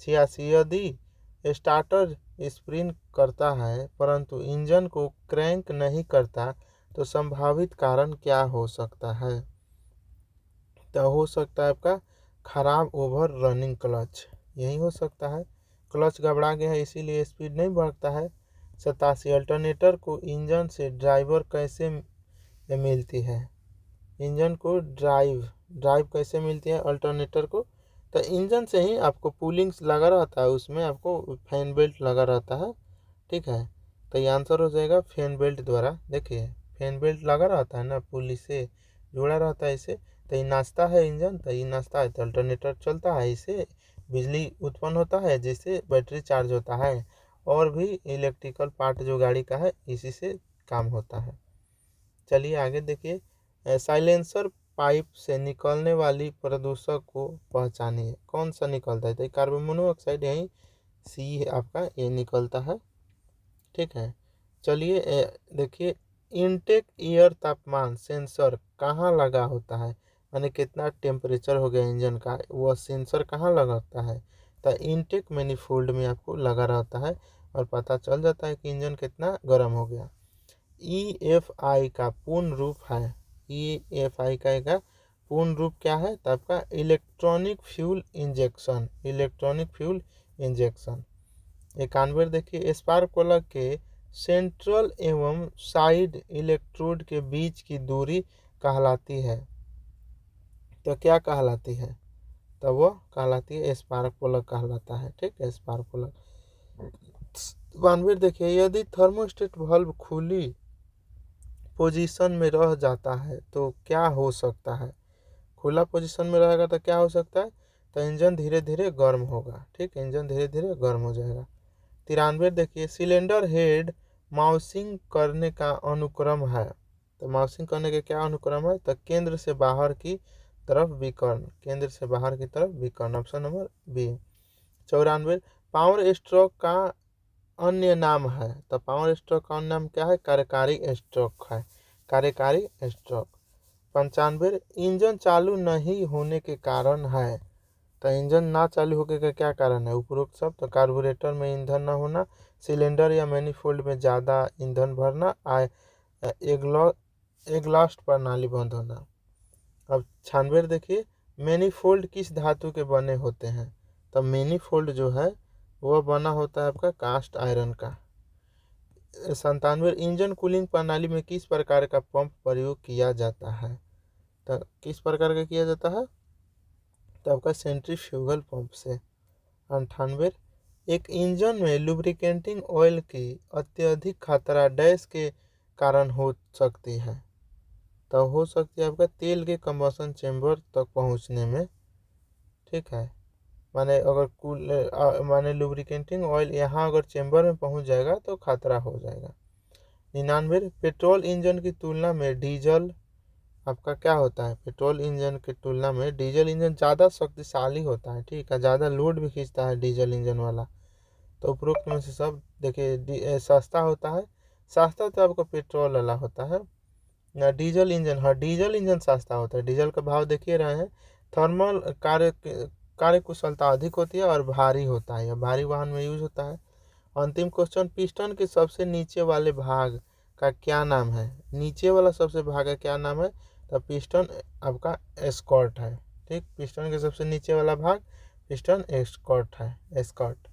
86, यदि स्टार्टर स्प्रिंग करता है परंतु इंजन को क्रैंक नहीं करता तो संभावित कारण क्या हो सकता है। तो हो सकता है आपका खराब ओवर रनिंग क्लच, यही हो सकता है, क्लच गड़बड़ा गया है इसीलिए स्पीड नहीं बढ़ता है। 87, अल्टरनेटर को इंजन से ड्राइवर कैसे मिलती है। इंजन को ड्राइव कैसे मिलती है अल्टरनेटर को, तो इंजन से ही आपको पुलिंग्स लगा रहता है, उसमें आपको फैन बेल्ट लगा रहता है। ठीक है, तो ये आंसर हो जाएगा फैन बेल्ट द्वारा। देखिए फैन बेल्ट लगा रहता है ना, पुली से जुड़ा रहता है इसे, तो ये नाचता है इंजन, तो ये नाचता है तो अल्टरनेटर चलता है, इससे बिजली उत्पन्न होता है जिससे बैटरी चार्ज होता है, और भी इलेक्ट्रिकल पार्ट जो गाड़ी का है इसी से काम होता है। चलिए आगे देखिए, साइलेंसर पाइप से निकलने वाली प्रदूषक को पहचानिए। कौन सा निकलता है? तो कार्बन मोनोऑक्साइड, यही सी है आपका, ये निकलता है। ठीक है, चलिए देखिए, इनटेक एयर तापमान सेंसर कहाँ लगा होता है, यानी कितना टेम्परेचर हो गया इंजन का, वह सेंसर कहाँ लगा होता है? तो इनटेक मैनिफोल्ड में आपको लगा रहता है और पता चल जाता है कि इंजन कितना गर्म हो गया। EFI का पूर्ण रूप है, EFI का पूर्ण रूप क्या है? तो आपका electronic fuel injection, electronic fuel injection. 91 देखिए, स्पार्क प्लग के सेंट्रल एवं साइड इलेक्ट्रोड के बीच की दूरी कहलाती है। तो क्या कहलाती है? तो वो कहलाती है स्पार्क प्लग कहलाता है। ठीक है, स्पार्क प्लग। 92 देखिए, यदि थर्मोस्टेट वाल्व खुली पोजीशन में रह जाता है तो क्या हो सकता है? खुला पोजीशन में रहेगा तो क्या हो सकता है? तो इंजन धीरे धीरे गर्म होगा। ठीक है, इंजन धीरे धीरे गर्म हो जाएगा। 93 देखिए, सिलेंडर हेड माउसिंग करने का अनुक्रम है। तो माउसिंग करने का क्या अनुक्रम है? तो केंद्र से बाहर की तरफ विकर्ण, केंद्र से बाहर की तरफ विकर्ण, option number B. 94 power stroke का अन्य नाम है। तो पावर स्ट्रोक का अन्य नाम क्या है? कार्यकारी स्ट्रोक है, कार्यकारी स्ट्रोक। 95 इंजन चालू नहीं होने के कारण है। तो इंजन ना चालू होने का क्या कारण है? उपरोक्त सब। तो कार्बोरेटर में ईंधन न होना, सिलेंडर या मैनिफोल्ड में ज़्यादा ईंधन भरना, एग्लॉस्ट प्रणाली बंद होना। अब 96 देखिए, मैनिफोल्ड किस धातु के बने होते हैं? तो मैनिफोल्ड जो है वह बना होता है आपका कास्ट आयरन का। 97 इंजन कूलिंग प्रणाली में किस प्रकार का पंप प्रयोग किया जाता है? तो किस प्रकार का किया जाता है? तो आपका सेंट्रीफ्यूगल पंप से। 98 एक इंजन में लुब्रिकेटिंग ऑयल की अत्यधिक खतरा डैश के कारण हो सकती है। तो हो सकती है आपका तेल के कंबशन चेंबर तक पहुंचने में। ठीक है, माने अगर माने लुब्रिकेटिंग ऑयल यहाँ अगर चेंबर में पहुंच जाएगा तो खतरा हो जाएगा। 99 पेट्रोल इंजन की तुलना में डीजल आपका क्या होता है? पेट्रोल इंजन की तुलना में डीजल इंजन ज़्यादा शक्तिशाली होता है। ठीक है, ज़्यादा लोड भी खींचता है डीजल इंजन वाला। तो उपरोक्त में से सब देखिए, सस्ता होता है। सस्ता तो आपका पेट्रोल वाला होता है ना, डीजल इंजन। हाँ, डीजल इंजन सस्ता होता है। डीजल का भाव देखिए रहे हैं। थर्मल कार्य कुशलता अधिक होती है और भारी होता है, यह भारी वाहन में यूज होता है। अंतिम क्वेश्चन, पिस्टन के सबसे नीचे वाले भाग का क्या नाम है? नीचे वाला सबसे भाग का क्या नाम है? तो पिस्टन आपका एस्कॉर्ट है। ठीक, पिस्टन के सबसे नीचे वाला भाग पिस्टन एस्कॉर्ट है, एस्कॉर्ट।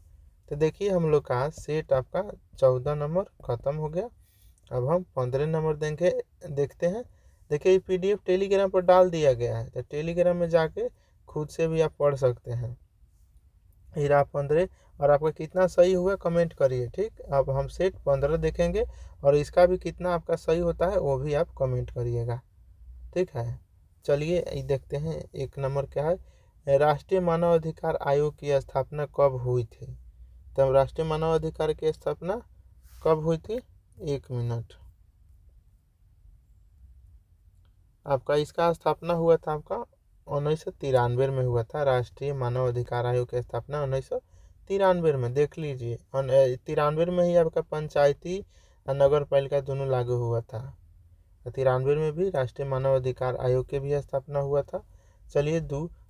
तो देखिए हम लोग का सेट आपका 14 नंबर खत्म हो गया। अब हम 15 नंबर देंगे, देखते हैं। देखिए ये PDF टेलीग्राम पर डाल दिया गया है, तो टेलीग्राम में जाके खुद से भी आप पढ़ सकते हैं। हीरा 15 और आपका कितना सही हुआ कमेंट करिए। ठीक, अब हम सेट 15 देखेंगे और इसका भी कितना आपका सही होता है वो भी आप कमेंट करिएगा। ठीक है, चलिए ये देखते हैं। एक नंबर क्या है? राष्ट्रीय मानव अधिकार आयोग की स्थापना कब हुई थी? तो राष्ट्रीय मानव अधिकार की स्थापना कब हुई थी? 1 मिनट। आपका इसका स्थापना हुआ था आपका 1993 में हुआ था। राष्ट्रीय मानव अधिकार आयोग की स्थापना 1993 में, देख लीजिए। 93 में ही आपका पंचायती और नगर पालिका दोनों लागू हुआ था। 93 में भी राष्ट्रीय मानव अधिकार आयोग की भी स्थापना हुआ था। चलिए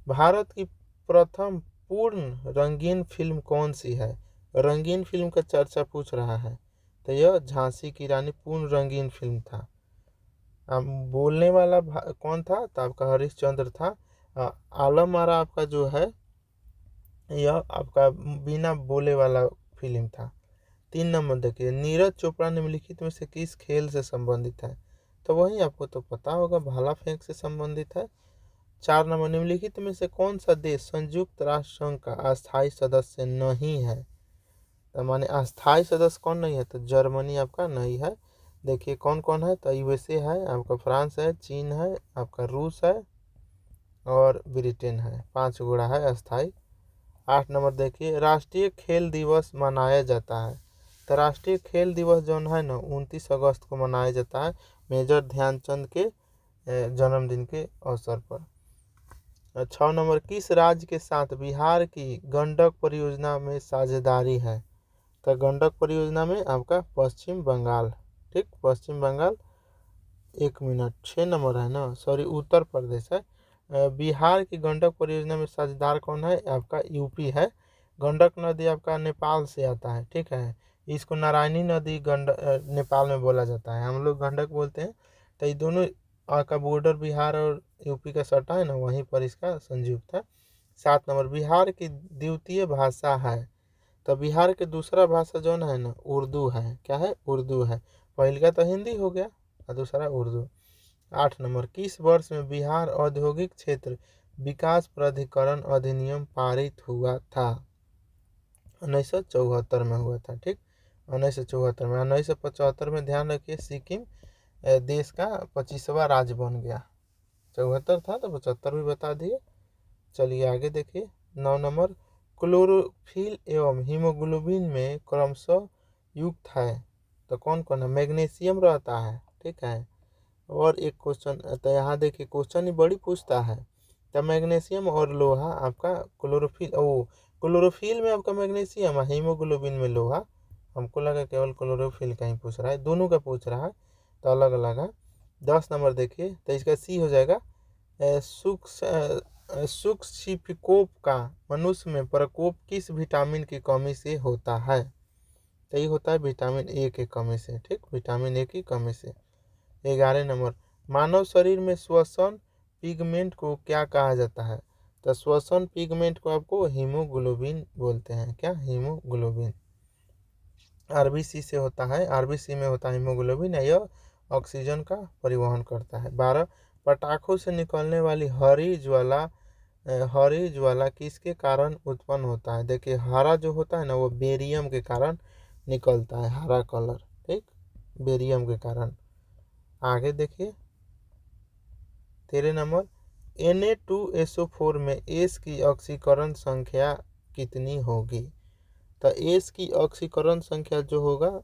भारत की प्रथम पूर्ण रंगीन फिल्म कौन सी है? रंगीन फिल्म का चर्चा पूछ रहा है, तो यह झांसी की रानी पूर्ण रंगीन फिल्म था। बोलने वाला कौन था? तो आपका हरिश्चंद्र था। आलम आरा आपका जो है यह आपका बिना बोले वाला फिल्म था। 3 नंबर देखिए, नीरज चोपड़ा निम्नलिखित में से किस खेल से संबंधित है? तो वही आपको तो पता होगा, भाला फेंक से संबंधित है। 4 नंबर, निम्नलिखित में से कौन सा देश संयुक्त राष्ट्र संघ का अस्थायी सदस्य नहीं है? तो माने अस्थायी सदस्य कौन नहीं है, तो जर्मनी आपका नहीं है। देखिए कौन कौन है, तो यूएसए है आपका, फ्रांस है, चीन है आपका, रूस है और ब्रिटेन है। 5 गुणा है अस्थायी। 8 नंबर देखिए, राष्ट्रीय खेल दिवस मनाया जाता है। तो राष्ट्रीय खेल दिवस जो है ना 29 अगस्त को मनाया जाता है, मेजर ध्यानचंद के जन्मदिन के अवसर पर। 6 नंबर, किस राज्य के साथ बिहार की गंडक परियोजना में साझेदारी है, तो गंडक परियोजना में आपका पश्चिम बंगाल। ठीक, पश्चिम बंगाल। 1 मिनट, 6 नंबर है ना, सॉरी उत्तर प्रदेश है। बिहार की गंडक परियोजना में साझेदार कौन है, आपका यूपी है। गंडक नदी आपका नेपाल से आता है, ठीक है। इसको नारायणी नदी नेपाल में बोला जाता है, हम लोग गंडक बोलते हैं। तो ये दोनों का बॉर्डर बिहार और यूपी का सटा है ना, वहीं पर इसका संयुक्त है। 7 नंबर, बिहार की द्वितीय भाषा है, तो बिहार के दूसरा भाषा जो है ना उर्दू है। क्या है, उर्दू है। पहले का तो हिंदी हो गया और दूसरा उर्दू। 8 नंबर, किस वर्ष में बिहार औद्योगिक क्षेत्र विकास प्राधिकरण अधिनियम पारित हुआ था, 1974 में हुआ था। ठीक, 1974 में। 1975 में ध्यान रखिए, सिक्किम देश का 25वां राज्य बन गया। 74 था तो 75 भी बता दिए। चलिए आगे देखिए। 9 नंबर, क्लोरोफिल एवं हीमोग्लोबिन में क्रमशः युक्त है, तो कौन कौन है, मैग्नीशियम रहता है, ठीक है। और एक क्वेश्चन, तो यहाँ देखिए क्वेश्चन ही बड़ी पूछता है। तो मैग्नीशियम और लोहा आपका क्लोरोफिल में आपका मैग्नीशियम है, हीमोग्लोबिन में लोहा। हमको लगा केवल क्लोरोफिल का ही पूछ रहा है, दोनों का पूछ रहा है, तो अलग अलग है। 10 नंबर देखिए, तो इसका सी हो जाएगा। सुक्सिफिकोप का मनुष्य में प्रकोप किस विटामिन की कमी से होता है, तो ये होता है विटामिन ए की कमी से। ठीक, विटामिन ए की कमी से। 11 नंबर, मानव शरीर में श्वसन पिगमेंट को क्या कहा जाता है, तो श्वसन पिगमेंट को आपको हीमोग्लोबिन बोलते हैं। क्या, हीमोग्लोबिन। आरबीसी से होता है, आरबीसी में होता है हीमोग्लोबिन, यह ऑक्सीजन का परिवहन करता है। 12, पटाखों से निकलने वाली हरी ज्वाला किसके कारण उत्पन्न होता है, देखिए हरा जो होता है ना वो बेरियम के कारण निकलता है, हरा कलर। ठीक, बेरियम के कारण। आगे देखिए 13 नंबर, Na2SO4 में एस की ऑक्सीकरण संख्या कितनी होगी, तो एस की ऑक्सीकरण संख्या जो होगा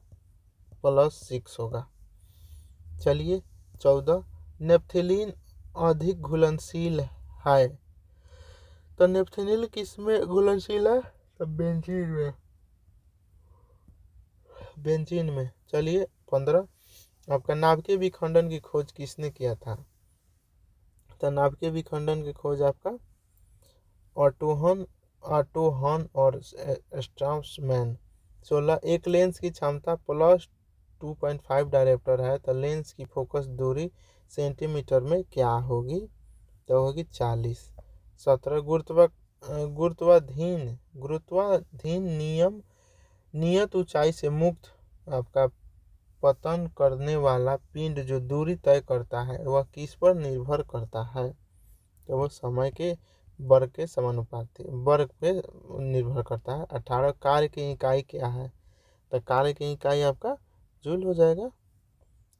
+6 होगा। चलिए 14, नेप्थिलीन अधिक घुलनशील है, तो नेप्थिलीन किस में घुलनशील है, तो बेंजीन में। चलिए 15, आपका नाभिकीय विखंडन की खोज किसने किया था, तो नाभिकीय विखंडन की खोज आपका ऑटो हन और स्ट्राउसमैन। 16, एक लेंस की क्षमता +2.5 डायरेक्टर है, तो लेंस की फोकस दूरी सेंटीमीटर में क्या होगी, तो होगी 40। 17, गुरुत्वाधीन नियम नियत ऊंचाई से मुक्त आपका पतन करने वाला पिंड जो दूरी तय करता है वह किस पर निर्भर करता है, तो वह समय के वर्ग के समानुपाती वर्ग पे निर्भर करता है। 18, कार्य की इकाई क्या है, तो कार्य की इकाई आपका जूल हो जाएगा।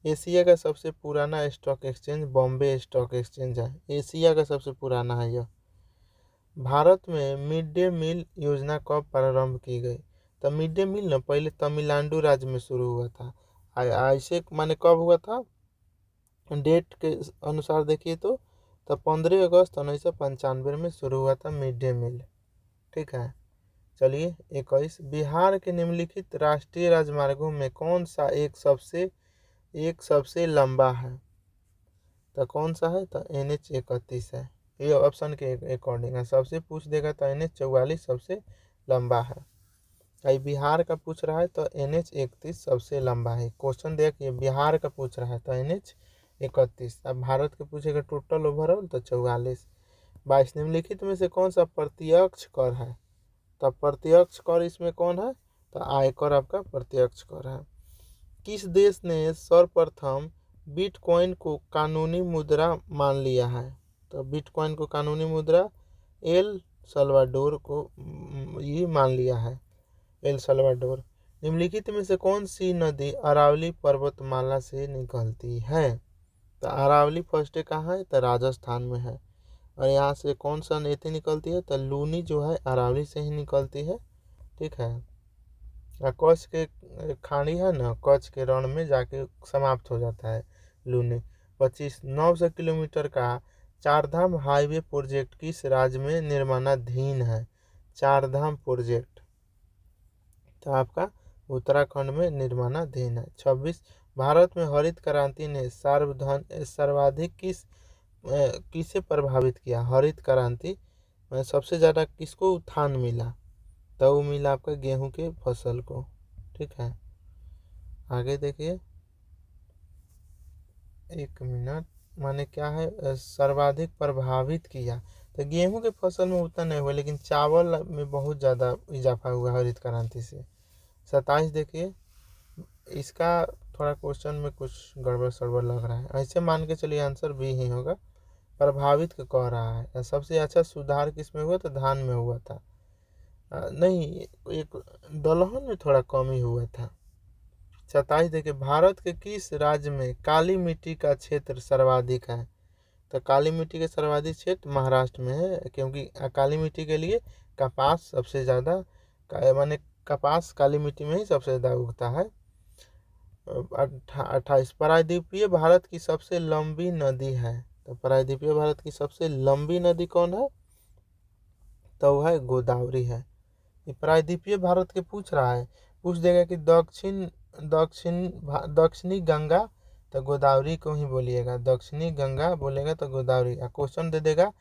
एशिया का सबसे पुराना stock exchange Bombay stock exchange है, एशिया का सबसे पुराना है यह। भारत में मिड डे मील योजना कब प्रारंभ की गई, तो मिड डे मील ना पहले तमिलनाडु राज्य में शुरू हुआ था। ऐसे माने कब हुआ था, डेट के अनुसार देखिए तो 15 अगस्त 1995 में शुरू हुआ था मिड डे मील। ठीक है। चलिए 21, बिहार के निम्नलिखित राष्ट्रीय राजमार्गों में कौन सा एक सबसे लंबा है, तो कौन सा है, तो NH31 है। ये ऑप्शन के अकॉर्डिंग है, सबसे पूछ देगा तो NH44 सबसे लंबा है। भाई बिहार का पूछ रहा है तो NH31 सबसे लंबा है। क्वेश्चन देखिए बिहार का पूछ रहा है तो NH31, अब भारत के पूछेगा टोटल ओवरऑल तो 44। 22, निम्नलिखित में से कौन सा प्रत्यक्ष कर है, तो प्रत्यक्ष कर इसमें कौन है, तो आयकर आपका प्रत्यक्ष कर है। किस देश ने सर्वप्रथम बिटकॉइन को कानूनी मुद्रा मान लिया है, तो बिटकॉइन को कानूनी मुद्रा एल सल्वाडोर को ये मान लिया है। El Salvador. निम्नलिखित में से कौन सी नदी अरावली पर्वतमाला से निकलती है? तो अरावली फर्स्ट कहाँ है? तो राजस्थान में है। और यहाँ से कौन सा नदी निकलती है? तो लूनी जो है अरावली से ही निकलती है। ठीक है। कच्छ के खाड़ी है ना, कच्छ के रण में जाके समाप्त हो जाता है लूनी। 25,900 किलोमीटर का चारधाम हाईवे प्रोजेक्ट किस राज्य में निर्माणाधीन है? चारधाम प्रोजेक्ट तो आपका उत्तराखंड में निर्माणाधीन है। 26, भारत में हरित क्रांति ने सर्वाधिक किसे प्रभावित किया? हरित क्रांति में सबसे ज़्यादा किसको उत्थान मिला? तो वो मिला आपका गेहूं के फसल को। ठीक है, आगे देखिए। 1 मिनट, माने क्या है? सर्वाधिक प्रभावित किया तो गेहूं के फसल में उतना नहीं हुआ, लेकिन चावल में बहुत ज़्यादा इजाफा हुआ हरित क्रांति से। 27 देखिए। इसका थोड़ा क्वेश्चन में कुछ गड़बड़ सड़बड़ लग रहा है, ऐसे मान के चलिए आंसर बी ही होगा। प्रभावित कह रहा है। सबसे अच्छा सुधार किस में हुआ? तो धान में हुआ था। नहीं, एक दलहन में थोड़ा कमी हुआ था। 27 देखिए। भारत के किस राज्य में काली मिट्टी का क्षेत्र सर्वाधिक है? तो काली मिट्टी के सर्वाधिक क्षेत्र महाराष्ट्र में है, क्योंकि काली मिट्टी के लिए कपास सबसे ज़्यादा माने कपास काली मिट्टी में ही सबसे ज़्यादा उगता है। 28, प्रायद्वीपीय भारत की सबसे लंबी नदी है। तो प्रायद्वीपीय भारत की सबसे लंबी नदी कौन है? तो वह है गोदावरी है। ये प्रायद्वीपीय भारत के पूछ रहा है, पूछ देगा कि दक्षिणी गंगा, तो गोदावरी को ही बोलिएगा। दक्षिणी गंगा बोलेगा तो गोदावरी। क्वेश्चन दे देगा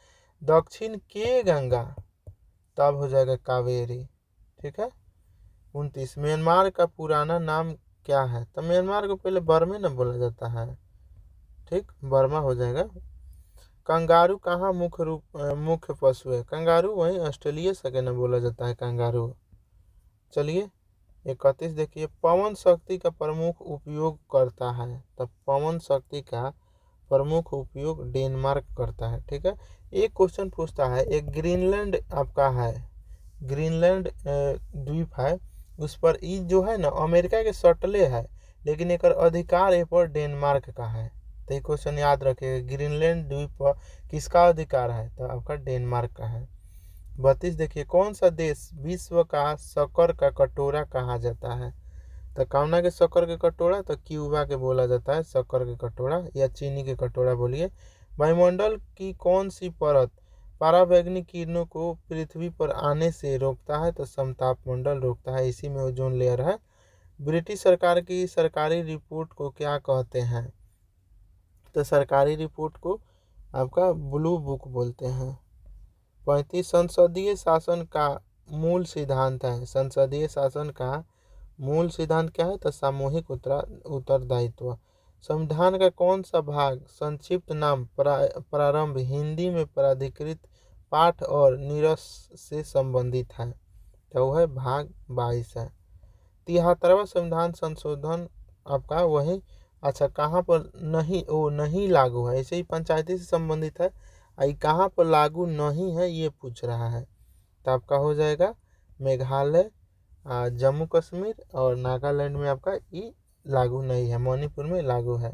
दक्षिण के गंगा, तब हो जाएगा कावेरी। ठीक है। 29, म्यांमार का पुराना नाम क्या है? तो म्यांमार को पहले बर्मे न बोला जाता है। ठीक, बर्मा हो जाएगा। कंगारू कहाँ मुख्य पशु है? कंगारू वहीं ऑस्ट्रेलिया से न बोला जाता है कंगारू। चलिए 31 देखिए। पवन शक्ति का प्रमुख उपयोग करता है? तो पवन शक्ति का प्रमुख उपयोग डेनमार्क करता है। ठीक है। एक क्वेश्चन पूछता है, एक ग्रीनलैंड आपका है, ग्रीनलैंड द्वीप है, उस पर ई जो है ना अमेरिका के सटले है, लेकिन एक अधिकार ए पर डेनमार्क का है। तो ये क्वेश्चन याद रखिएगा, ग्रीनलैंड द्वीप पर किसका अधिकार है? तो आपका डेनमार्क का है। 32 देखिए। कौन सा देश विश्व का शक्कर का कटोरा कहा जाता है? तो कामना के शक्कर के कटोरा तो क्यूबा के बोला जाता है शक्कर के कटोरा, या चीनी के कटोरा बोलिए। वायुमंडल की कौन सी परत पराबैंगनी किरणों को पृथ्वी पर आने से रोकता है? तो समताप मंडल रोकता है, इसी में ओजोन लेयर है। ब्रिटिश सरकार की सरकारी रिपोर्ट को क्या कहते हैं? तो सरकारी रिपोर्ट को आपका ब्लू बुक बोलते हैं। 35, संसदीय शासन का मूल सिद्धांत है। संसदीय शासन का मूल सिद्धांत क्या है? तो सामूहिक उत्तरदायित्व। संविधान का कौन सा भाग संक्षिप्त नाम प्रारंभ हिंदी में प्राधिकृत पाठ और निरस से संबंधित है? तो वह है भाग 22 है। 73वां संविधान संशोधन आपका वही, अच्छा कहाँ पर नहीं लागू है? ऐसे ही पंचायती से संबंधित है, आई कहाँ पर लागू नहीं है ये पूछ रहा है। तो आपका हो जाएगा मेघालय, जम्मू कश्मीर और नागालैंड में आपका ये लागू नहीं है, मणिपुर में लागू है।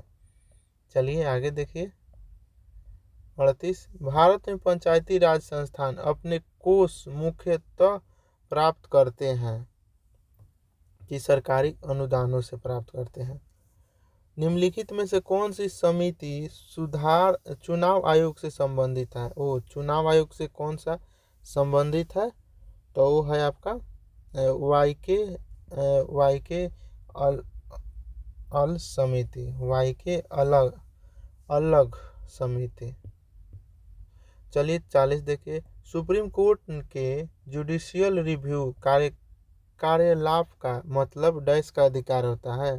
चलिए आगे देखिए। 38, भारत में पंचायती राज संस्थान अपने कोष मुख्यतः प्राप्त करते हैं कि सरकारी अनुदानों से प्राप्त करते हैं? निम्नलिखित में से कौन सी समिति चुनाव आयोग से संबंधित है? चुनाव आयोग से कौन सा संबंधित है? तो वो है आपका वाईके अल समिति, वाईके अलग समिति। चलिए 40 देखिए। सुप्रीम कोर्ट के जुडिशियल रिव्यू कार्यलाप का मतलब डैश का अधिकार होता है?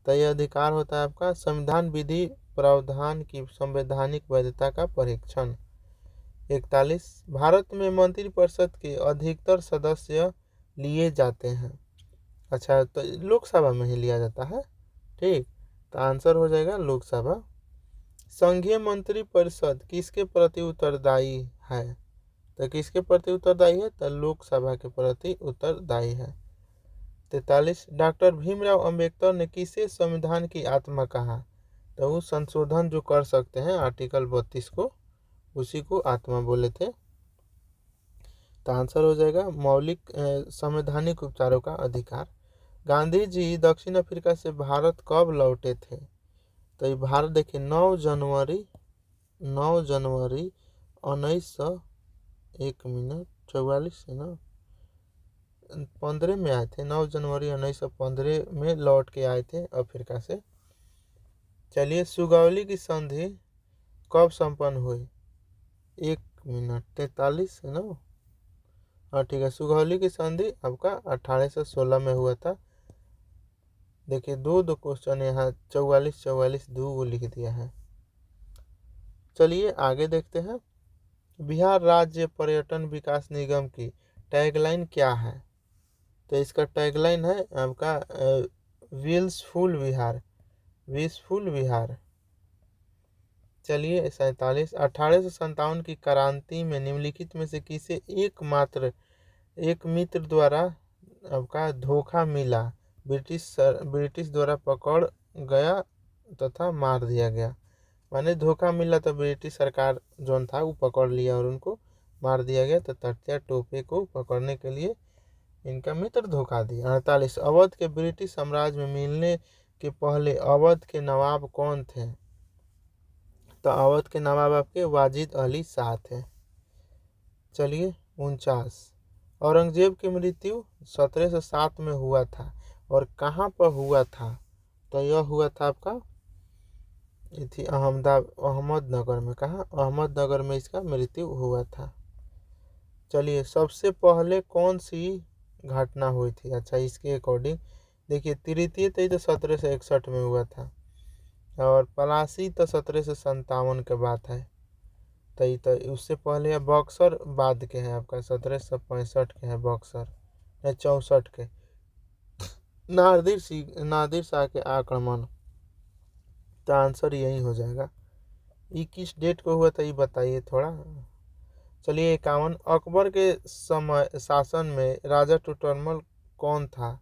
तो यह अधिकार होता है आपका संविधान विधि प्रावधान की संवैधानिक वैधता का परीक्षण। 41, भारत में मंत्रिपरिषद के अधिकतर सदस्य लिए जाते हैं? अच्छा, तो लोकसभा में ही लिया जाता है। ठीक, तो आंसर हो जाएगा लोकसभा। संघीय मंत्रिपरिषद किसके प्रति उत्तरदायी है? तो किसके प्रति उत्तरदायी है? तो लोकसभा के प्रति उत्तरदायी है। 43 डॉक्टर भीमराव अंबेडकर ने किसे संविधान की आत्मा कहा? तो वो संशोधन जो कर सकते हैं आर्टिकल 32 को, उसी को आत्मा बोले थे। तो आंसर हो जाएगा मौलिक संवैधानिक उपचारों का अधिकार। गांधी जी दक्षिण अफ्रीका से भारत कब लौटे थे? तो ये भारत देखिए 9 जनवरी 1944 से ना 15 में आए थे। 9 जनवरी 1915 में लौट के आए थे अफ्रीका से। चलिए, सुगौली की संधि कब संपन्न हुई? 43 है ना। हाँ ठीक है, सुगौली की संधि आपका 1816 में हुआ था। देखिए दो क्वेश्चन यहाँ 44 दो लिख दिया है। चलिए आगे देखते हैं। बिहार राज्य पर्यटन विकास निगम की टैगलाइन क्या है? तो इसका टैगलाइन है आपका विल्सफुल विहार। चलिए 47 1857 की क्रांति में निम्नलिखित में से किसे एक मित्र द्वारा आपका धोखा मिला, ब्रिटिश द्वारा पकड़ गया तथा मार दिया गया? माने धोखा मिला तो ब्रिटिश सरकार जो था वो पकड़ लिया और उनको मार दिया गया। तो तात्या टोपे को पकड़ने के लिए इनका मित्र धोखा दिया। 48 अवध के ब्रिटिश साम्राज्य में मिलने के पहले अवध के नवाब कौन थे? तो अवध के नवाब आपके वाजिद अली शाह थे। चलिए 49 औरंगजेब की मृत्यु 1707 में हुआ था और कहाँ पर हुआ था? तो यह हुआ था आपका थी अहमदनगर में। कहाँ? अहमदनगर में इसका मृत्यु हुआ था। चलिए, सबसे पहले कौन सी घटना हुई थी? अच्छा, इसके अकॉर्डिंग देखिए तृतीय तय तो 1761 में हुआ था और पलासी तो 1757 के बाद है। तय तो उससे पहले है बक्सर बाद के हैं आपका 1765 के हैं बक्सर, 64 के नादिर शाह के आक्रमण। तो आंसर यही हो जाएगा। ये किस डेट को हुआ था ये बताइए थोड़ा। चलिए 51 अकबर के समय शासन में राजा टोडरमल कौन था?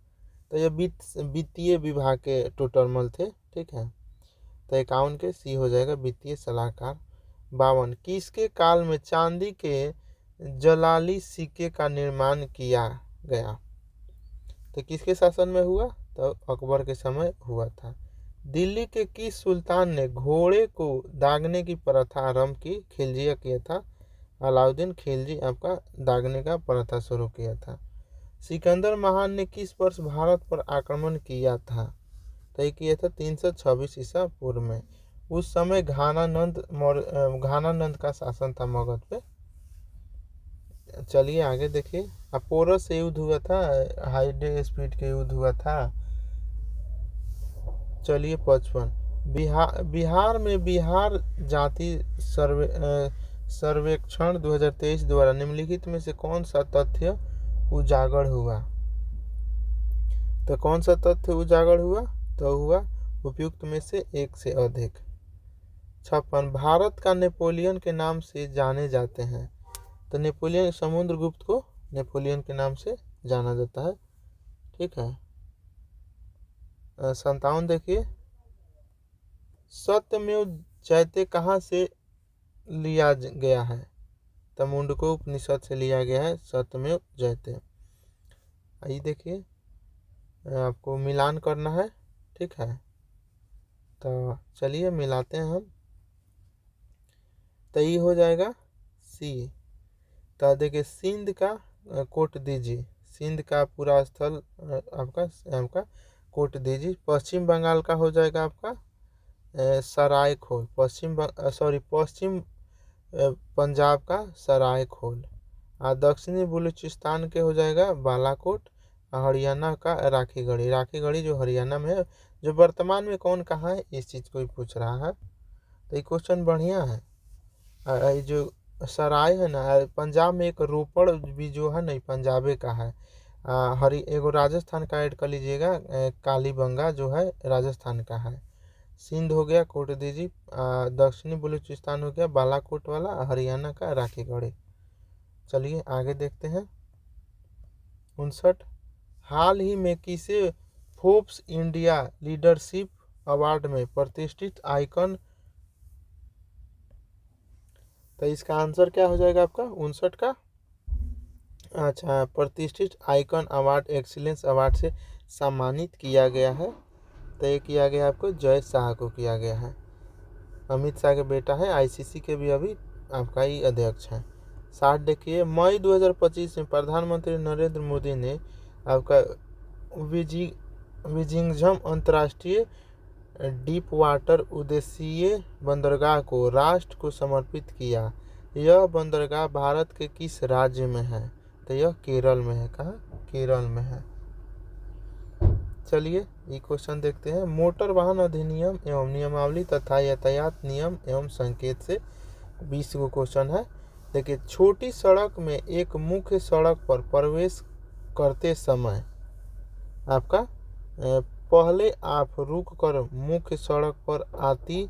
तो ये वित्तीय विभाग के टोडरमल थे। ठीक है, तो 51 के सी हो जाएगा वित्तीय सलाहकार। 52 किसके काल में चांदी के जलाली सिक्के का निर्माण किया गया? तो किसके शासन में हुआ? तो अकबर के समय हुआ था। दिल्ली के किस सुल्तान ने घोड़े को दागने की प्रथा आरंभ की? खिलजिया किया था। अलाउद्दीन खिलजी आपका दागने का प्रथा शुरू किया था। सिकंदर महान ने किस वर्ष भारत पर आक्रमण किया था? तो ये किया था 326 ईसा पूर्व में। उस समय घानानंद का शासन था मगध पे। चलिए आगे देखिए, पोरस से युद्ध हुआ था, हाईडे स्पीड के युद्ध हुआ था। चलिए 55 बिहार में बिहार जाति सर्वेक्षण 2023 द्वारा निम्नलिखित में से कौन सा तथ्य उजागर हुआ? तो कौन सा तथ्य उजागर हुआ? तो हुआ उपयुक्त में से एक से अधिक। 56 भारत का नेपोलियन के नाम से जाने जाते हैं? तो नेपोलियन समुद्रगुप्त को नेपोलियन के नाम से जाना जाता है। ठीक है। 57 देखिए, सत्यमेव जयते कहाँ से लिया गया है? तो मुंडको उपनिषद से लिया गया है सत्यमेव जयते। आइए देखिए, आपको मिलान करना है। ठीक है, तो चलिए मिलाते हैं हम। तो ये हो जाएगा सी। तो देखिए सिंध का कोट दीजिए, सिंध का पूरा स्थल आपका कोट दीजिए। पश्चिम बंगाल का हो जाएगा आपका सरायखोल। पश्चिम पंजाब का सरायखोल। दक्षिणी बलूचिस्तान के हो जाएगा बालाकोट। हरियाणा का राखीगढ़ी जो हरियाणा में है, जो वर्तमान में कौन कहाँ है इस चीज़ को ही पूछ रहा है। तो ये क्वेश्चन बढ़िया है। ये जो सराय है ना, पंजाब में एक रोपड़ भी जो है ना पंजाबे का है। एगो राजस्थान का ऐड कर लीजिएगा, कालीबंगा जो है राजस्थान का है। सिंध हो गया कोट दीजिए, दक्षिणी बलूचिस्तान हो गया बालाकोट वाला, हरियाणा का राखीगढ़ी। चलिए आगे देखते हैं। 59, हाल ही में किसे फोर्ब्स इंडिया लीडरशिप अवार्ड में प्रतिष्ठित आइकन, तो इसका आंसर क्या हो जाएगा आपका 59 का। अच्छा, प्रतिष्ठित आइकन अवार्ड एक्सीलेंस अवार्ड से सम्मानित किया गया है। तो ये किया गया आपको जय शाह को किया गया है। अमित शाह के बेटा है, आईसीसी के भी अभी आपका ही अध्यक्ष हैं। 60 देखिए, मई 2025 में प्रधानमंत्री नरेंद्र मोदी ने आपका विजिंगजम अंतर्राष्ट्रीय डीप वाटर उद्देश्यीय बंदरगाह को राष्ट्र को समर्पित किया। यह बंदरगाह भारत के किस राज्य में है? तो यह केरल में है। कहाँ? केरल में है। चलिए ये क्वेश्चन देखते हैं। मोटर वाहन अधिनियम एवं नियमावली तथा यातायात नियम एवं संकेत से 20 को क्वेश्चन है। देखिए, छोटी सड़क में एक मुख्य सड़क पर प्रवेश करते समय आपका पहले आप रुक कर मुख्य सड़क पर आती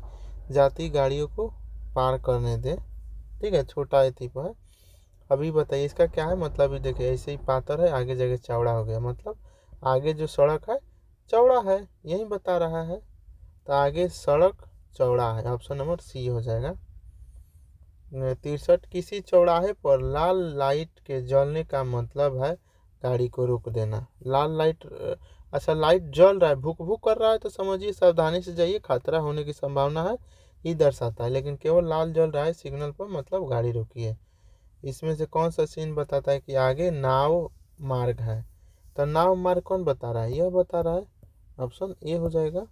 जाती गाड़ियों को पार करने दें। ठीक है, छोटा एथी पर है। अभी बताइए इसका क्या है मतलब। ये देखिए, ऐसे ही पातर है, आगे जगह चौड़ा हो गया, मतलब आगे जो सड़क है चौड़ा है, यही बता रहा है। तो आगे सड़क चौड़ा है, ऑप्शन नंबर सी हो जाएगा। 63, किसी चौराहे पर लाल लाइट के जलने का मतलब है गाड़ी को रोक देना। लाल लाइट, अच्छा लाइट जल रहा है, भुक भुक कर रहा है तो समझिए सावधानी से जाइए, खतरा होने की संभावना है, ये दर्शाता है। लेकिन केवल लाल जल रहा है सिग्नल पर, मतलब गाड़ी रोकी है। इसमें से कौन सा सीन बताता है कि आगे नाव मार्ग है? तो नाव मार्ग कौन बता रहा है? यह बता रहा है, ऑप्शन ए हो जाएगा।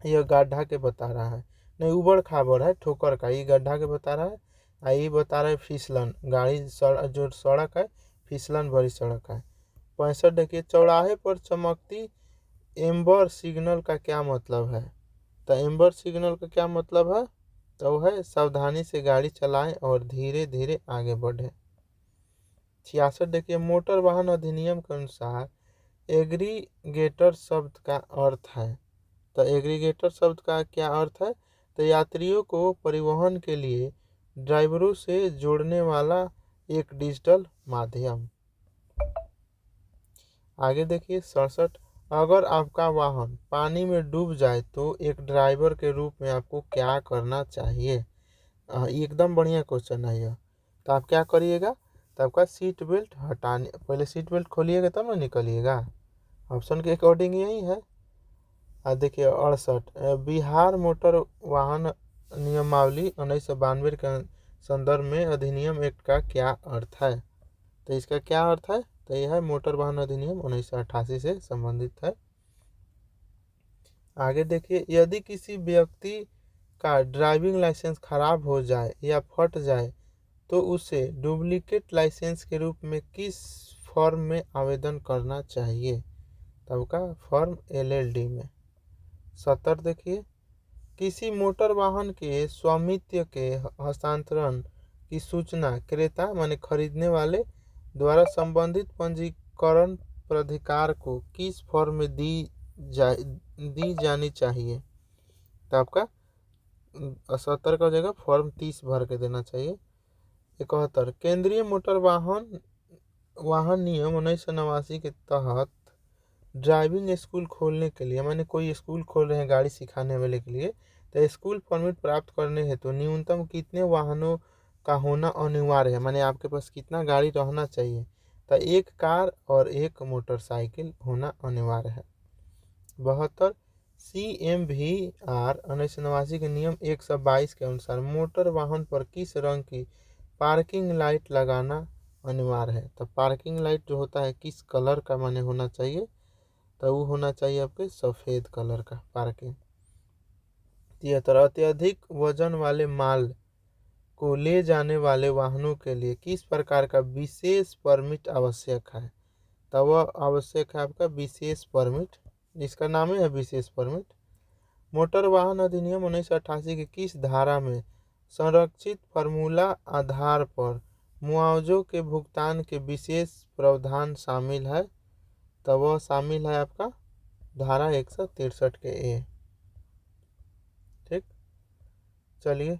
यह गड्ढा के बता रहा है, नहीं उबड़ खाबड़ है, ठोकर का, ये गड्ढा के बता रहा है। ये बता रहा है फिसलन, गाड़ी जो सड़क है फिसलन भरी सड़क है। 65 देखिए, चौराहे पर चमकती एम्बर सिग्नल का क्या मतलब है? तो एम्बर सिग्नल का क्या मतलब है? तो है सावधानी से गाड़ी चलाएं और धीरे धीरे आगे बढ़े। 66 देखिए, मोटर वाहन अधिनियम के अनुसार एग्रीगेटर शब्द का अर्थ है। तो एग्रीगेटर शब्द का क्या अर्थ है? तो यात्रियों को परिवहन के लिए ड्राइवरों से जोड़ने वाला एक डिजिटल माध्यम। आगे देखिए 67, अगर आपका वाहन पानी में डूब जाए तो एक ड्राइवर के रूप में आपको क्या करना चाहिए? एकदम बढ़िया क्वेश्चन है यह। तो आप क्या करिएगा? तो आपका सीट बेल्ट हटाने, पहले सीट बेल्ट खोलिएगा तब ना निकलिएगा, ऑप्शन के अकॉर्डिंग यही है। देखिए 68, बिहार मोटर वाहन नियमावली 1992 के संदर्भ में अधिनियम एक्ट का क्या अर्थ है? तो इसका क्या अर्थ है? तो यह है मोटर वाहन अधिनियम 1988 से संबंधित है। आगे देखिए, यदि किसी व्यक्ति का ड्राइविंग लाइसेंस खराब हो जाए या फट जाए तो उसे डुप्लीकेट लाइसेंस के रूप में किस फॉर्म में आवेदन करना चाहिए? तब का फॉर्म LLD में। 70 देखिए, किसी मोटर वाहन के स्वामित्व के हस्तांतरण की सूचना क्रेता माने खरीदने वाले द्वारा संबंधित पंजीकरण प्राधिकार को किस फॉर्म में दी जानी चाहिए? तो आपका 70 का जगह फॉर्म 30 भर के देना चाहिए। 71, केंद्रीय मोटर वाहन नियम 1989 के तहत ड्राइविंग स्कूल खोलने के लिए, माने कोई स्कूल खोल रहे हैं गाड़ी सिखाने वाले के लिए, तो स्कूल परमिट प्राप्त करने हेतु न्यूनतम कितने वाहनों का होना अनिवार्य है? माने आपके पास कितना गाड़ी रहना चाहिए? तो एक कार और एक मोटरसाइकिल होना अनिवार्य है। 72, CMVR 1989 के नियम 122 के अनुसार मोटर वाहन पर किस रंग की पार्किंग लाइट लगाना अनिवार्य है? तो पार्किंग लाइट जो होता है किस कलर का माने होना चाहिए? तो वो होना चाहिए आपके सफ़ेद कलर का पार्किंग। 73, अत्यधिक वजन वाले माल को ले जाने वाले वाहनों के लिए किस प्रकार का विशेष परमिट आवश्यक है? तो वह आवश्यक है आपका विशेष परमिट, जिसका नाम है विशेष परमिट। मोटर वाहन अधिनियम 1988 की किस धारा में संरक्षित फार्मूला आधार पर मुआवजों के भुगतान के विशेष प्रावधान शामिल है? तो वह शामिल है आपका धारा 163 के ए। ठीक, चलिए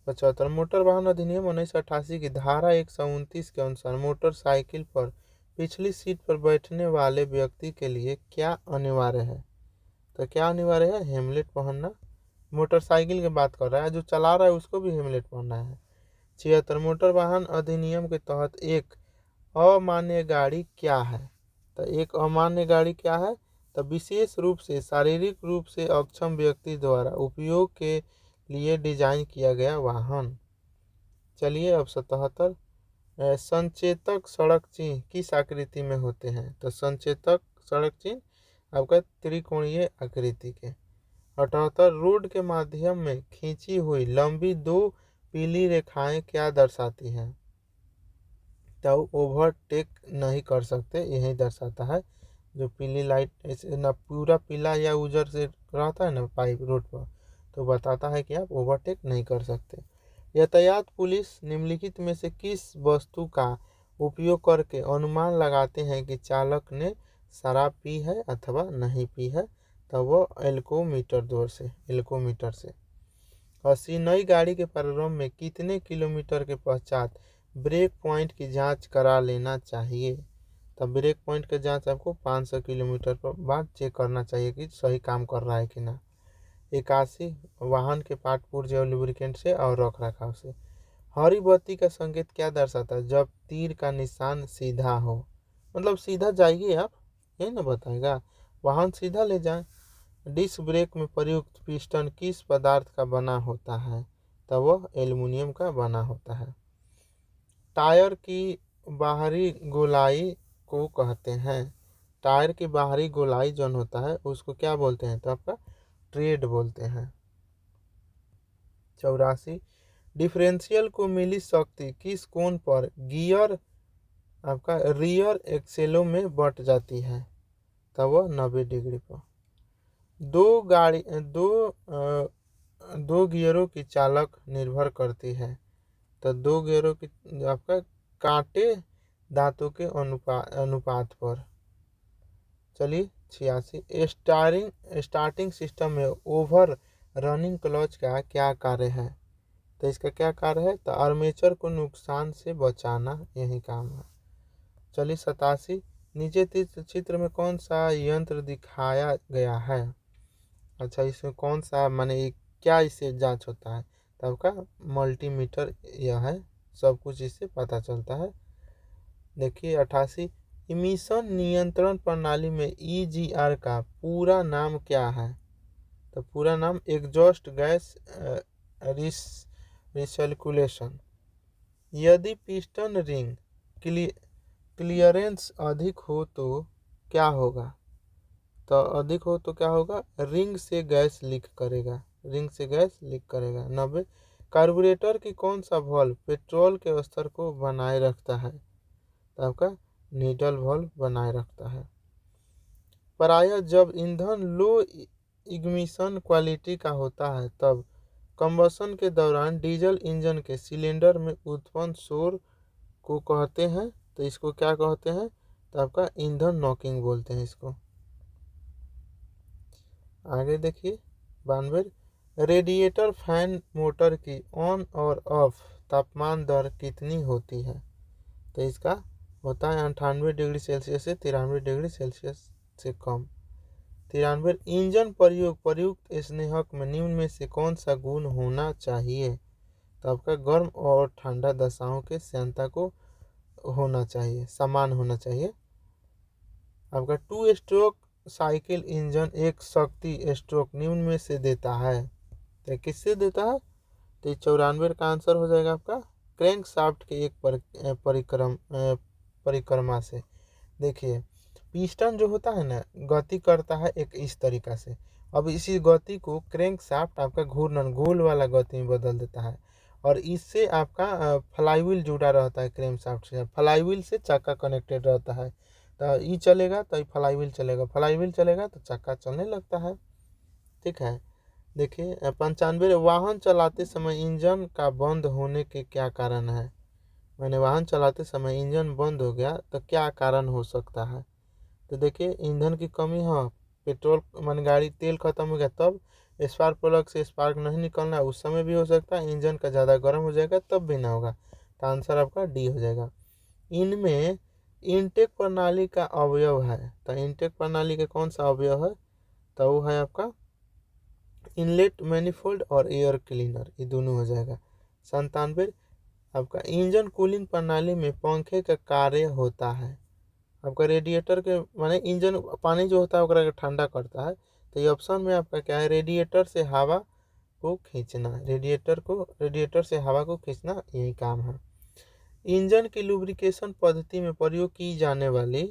75 मोटर वाहन अधिनियम 1988 की धारा 129 के अनुसार मोटरसाइकिल पर पिछली सीट पर बैठने वाले व्यक्ति के लिए क्या अनिवार्य है? तो क्या अनिवार्य है? हेलमेट पहनना। मोटरसाइकिल की बात कर रहा है, जो चला रहा है उसको भी हेलमेट पहनना है। 76 मोटर वाहन अधिनियम के तहत एक अमान्य गाड़ी क्या है? तो एक अमान्य गाड़ी क्या है? तो विशेष रूप से शारीरिक रूप से अक्षम व्यक्ति द्वारा उपयोग के लिए डिजाइन किया गया वाहन। चलिए अब 77 संचेतक सड़क चिन्ह किस आकृति में होते हैं? तो संचेतक सड़क चिन्ह आपका त्रिकोणीय आकृति के। 78 रोड के माध्यम में खींची हुई लंबी दो पीली रेखाएं क्या दर्शाती हैं? तो ओवरटेक नहीं कर सकते, यही दर्शाता है। जो पीली लाइट ऐसे ना पूरा पीला या उजर से रहता है ना पाइप रोड पर, तो बताता है कि आप ओवरटेक नहीं कर सकते। यातायात पुलिस निम्नलिखित में से किस वस्तु का उपयोग करके अनुमान लगाते हैं कि चालक ने शराब पी है अथवा नहीं पी है? तो वो एल्कोमीटर से। 80 नई गाड़ी के प्रारंभ में कितने किलोमीटर के पश्चात ब्रेक पॉइंट की जांच करा लेना चाहिए? तब ब्रेक पॉइंट की जांच आपको 500 किलोमीटर पर बाद चेक करना चाहिए कि सही काम कर रहा है कि ना। 81 वाहन के पार्ट पुर्जे और लुब्रिकेंट से और रख रखाव से। हरी बत्ती का संकेत क्या दर्शाता है? जब तीर का निशान सीधा हो, मतलब सीधा जाइए आप, यही ना बताएगा, वाहन सीधा ले जाए। डिस्क ब्रेक में प्रयुक्त पिस्टन किस पदार्थ का बना होता है? तब वह एल्युमिनियम का बना होता है। टायर की बाहरी गोलाई को कहते हैं? टायर की बाहरी गोलाई जो होता है उसको क्या बोलते हैं? तो आपका ट्रेड बोलते हैं। 84 डिफरेंशियल को मिली शक्ति किस कोण पर गियर आपका रियर एक्सेलों में बट जाती है? तब वह 90 डिग्री पर। दो गियरों की चालक निर्भर करती है? तो दो गियरों की आपका कांटे दांतों के अनुपात पर। चलिए 86 स्टार्टिंग सिस्टम में ओवर रनिंग क्लच का क्या कार्य है? तो इसका क्या कार्य है? तो आर्मेचर को नुकसान से बचाना, यही काम है। चलिए 87 नीचे चित्र में कौन सा यंत्र दिखाया गया है? अच्छा, इसमें कौन सा माने क्या इससे जांच होता है? तो आपका मल्टीमीटर यह है, सब कुछ इससे पता चलता है। देखिए 88 इमिशन नियंत्रण प्रणाली में EGR का पूरा नाम क्या है? तो पूरा नाम एग्जॉस्ट गैस रिसर्कुलेशन। यदि पिस्टन रिंग क्लियरेंस अधिक हो तो क्या होगा? तो अधिक हो तो क्या होगा? रिंग से गैस लीक करेगा। 90 कार्बोरेटर की कौन सा वाल्व पेट्रोल के स्तर को बनाए रखता है? तो आपका नीडल वाल्व बनाए रखता है। प्रायः जब ईंधन लो इग्निशन क्वालिटी का होता है तब कंबशन के दौरान डीजल इंजन के सिलेंडर में उत्पन्न शोर को कहते हैं? तो इसको क्या कहते हैं? तो आपका ईंधन नॉकिंग बोलते हैं इसको। आगे देखिए 92 रेडिएटर फैन मोटर की ऑन और ऑफ तापमान दर कितनी होती है? तो इसका होता है 98 डिग्री सेल्सियस से 93 डिग्री सेल्सियस से कम। 93 इंजन प्रयुक्त स्नेहक में निम्न में से कौन सा गुण होना चाहिए? तो आपका गर्म और ठंडा दशाओं के श्यानता को होना चाहिए, समान होना चाहिए। आपका 2 स्ट्रोक साइकिल इंजन एक शक्ति स्ट्रोक निम्न में से देता है? तो किससे देता है? तो 94 का आंसर हो जाएगा आपका क्रैंक शाफ्ट के एक परिक्रमा से। देखिए पिस्टन जो होता है ना, गति करता है एक इस तरीका से। अब इसी गति को क्रैंक शाफ्ट आपका घूर्णन गोल वाला गति में बदल देता है, और इससे आपका फ्लाईव्हील जुड़ा रहता है क्रैंक शाफ्ट से। फ्लाईव्हील से चक्का कनेक्टेड रहता है, तो ये चलेगा तो फ्लाईव्हील चलेगा, फ्लाईव्हील चलेगा तो चक्का चलने लगता है। ठीक है। देखिए 95 वाहन चलाते समय इंजन का बंद होने के क्या कारण है? मैंने वाहन चलाते समय इंजन बंद हो गया तो क्या कारण हो सकता है? तो देखिए ईंधन की कमी, हाँ पेट्रोल मान गाड़ी तेल खत्म हो गया तब स्पार्क प्लग से स्पार्क नहीं निकलना है उस समय भी हो सकता है, इंजन का ज़्यादा गर्म हो जाएगा तब भी ना होगा। तो आंसर आपका डी हो जाएगा। इनमें इनटेक प्रणाली का अवयव है, तो इनटेक प्रणाली का कौन सा अवयव है, तो वो है आपका इनलेट मैनिफोल्ड और एयर क्लीनर, ये दोनों हो जाएगा। 97 आपका इंजन कूलिंग प्रणाली में पंखे का कार्य होता है। आपका रेडिएटर के माने इंजन पानी जो होता है ओकरा के ठंडा करता है, तो ये ऑप्शन में आपका क्या है, रेडिएटर से हवा को खींचना, रेडिएटर से हवा को खींचना यही काम है। इंजन की लुब्रिकेशन पद्धति में प्रयोग की जाने वाली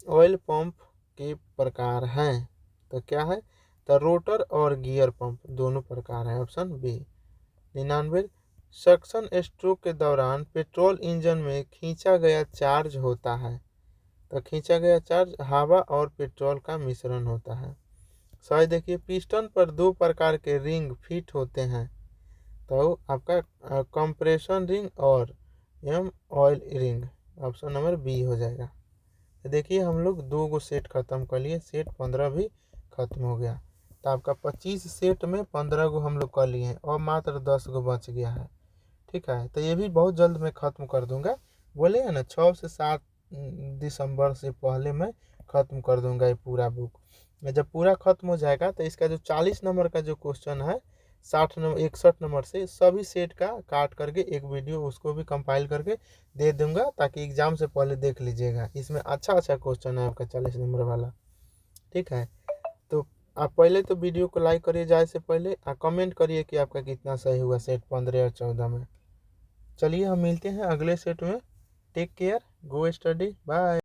ऑयल पंप के प्रकार हैं, तो क्या है, तो रोटर और गियर पंप दोनों प्रकार है, ऑप्शन बी। 99 सक्शन स्ट्रोक के दौरान पेट्रोल इंजन में खींचा गया चार्ज होता है, तो खींचा गया चार्ज हवा और पेट्रोल का मिश्रण होता है। सही देखिए, पिस्टन पर दो प्रकार के रिंग फिट होते हैं, तो आपका कंप्रेशन रिंग और oil ring, option number B हो जाएगा। तो देखिए हम लोग 2 गो सेट खत्म कर लिए, सेट 15 भी खत्म हो गया। तो आपका 25 सेट में 15 गो हम लोग कर लिए हैं और मात्र 10 गो बच गया है। ठीक है, तो ये भी बहुत जल्द मैं ख़त्म कर दूंगा, बोले है ना 6 से 7 दिसंबर से पहले मैं ख़त्म कर दूंगा ये पूरा बुक। जब पूरा ख़त्म हो जाएगा तो इसका जो 40 नंबर का जो क्वेश्चन है 61 नंबर से सभी सेट का काट करके एक वीडियो उसको भी कंपाइल करके दे दूंगा, ताकि एग्ज़ाम से पहले देख लीजिएगा। इसमें अच्छा क्वेश्चन है आपका 40 नंबर वाला। ठीक है, तो आप पहले तो वीडियो को लाइक करिए जाए से पहले, कमेंट करिए कि आपका कितना सही हुआ सेट 15 और 14 में। चलिए हम मिलते हैं अगले सेट में। टेक केयर, गो स्टडी, बाय।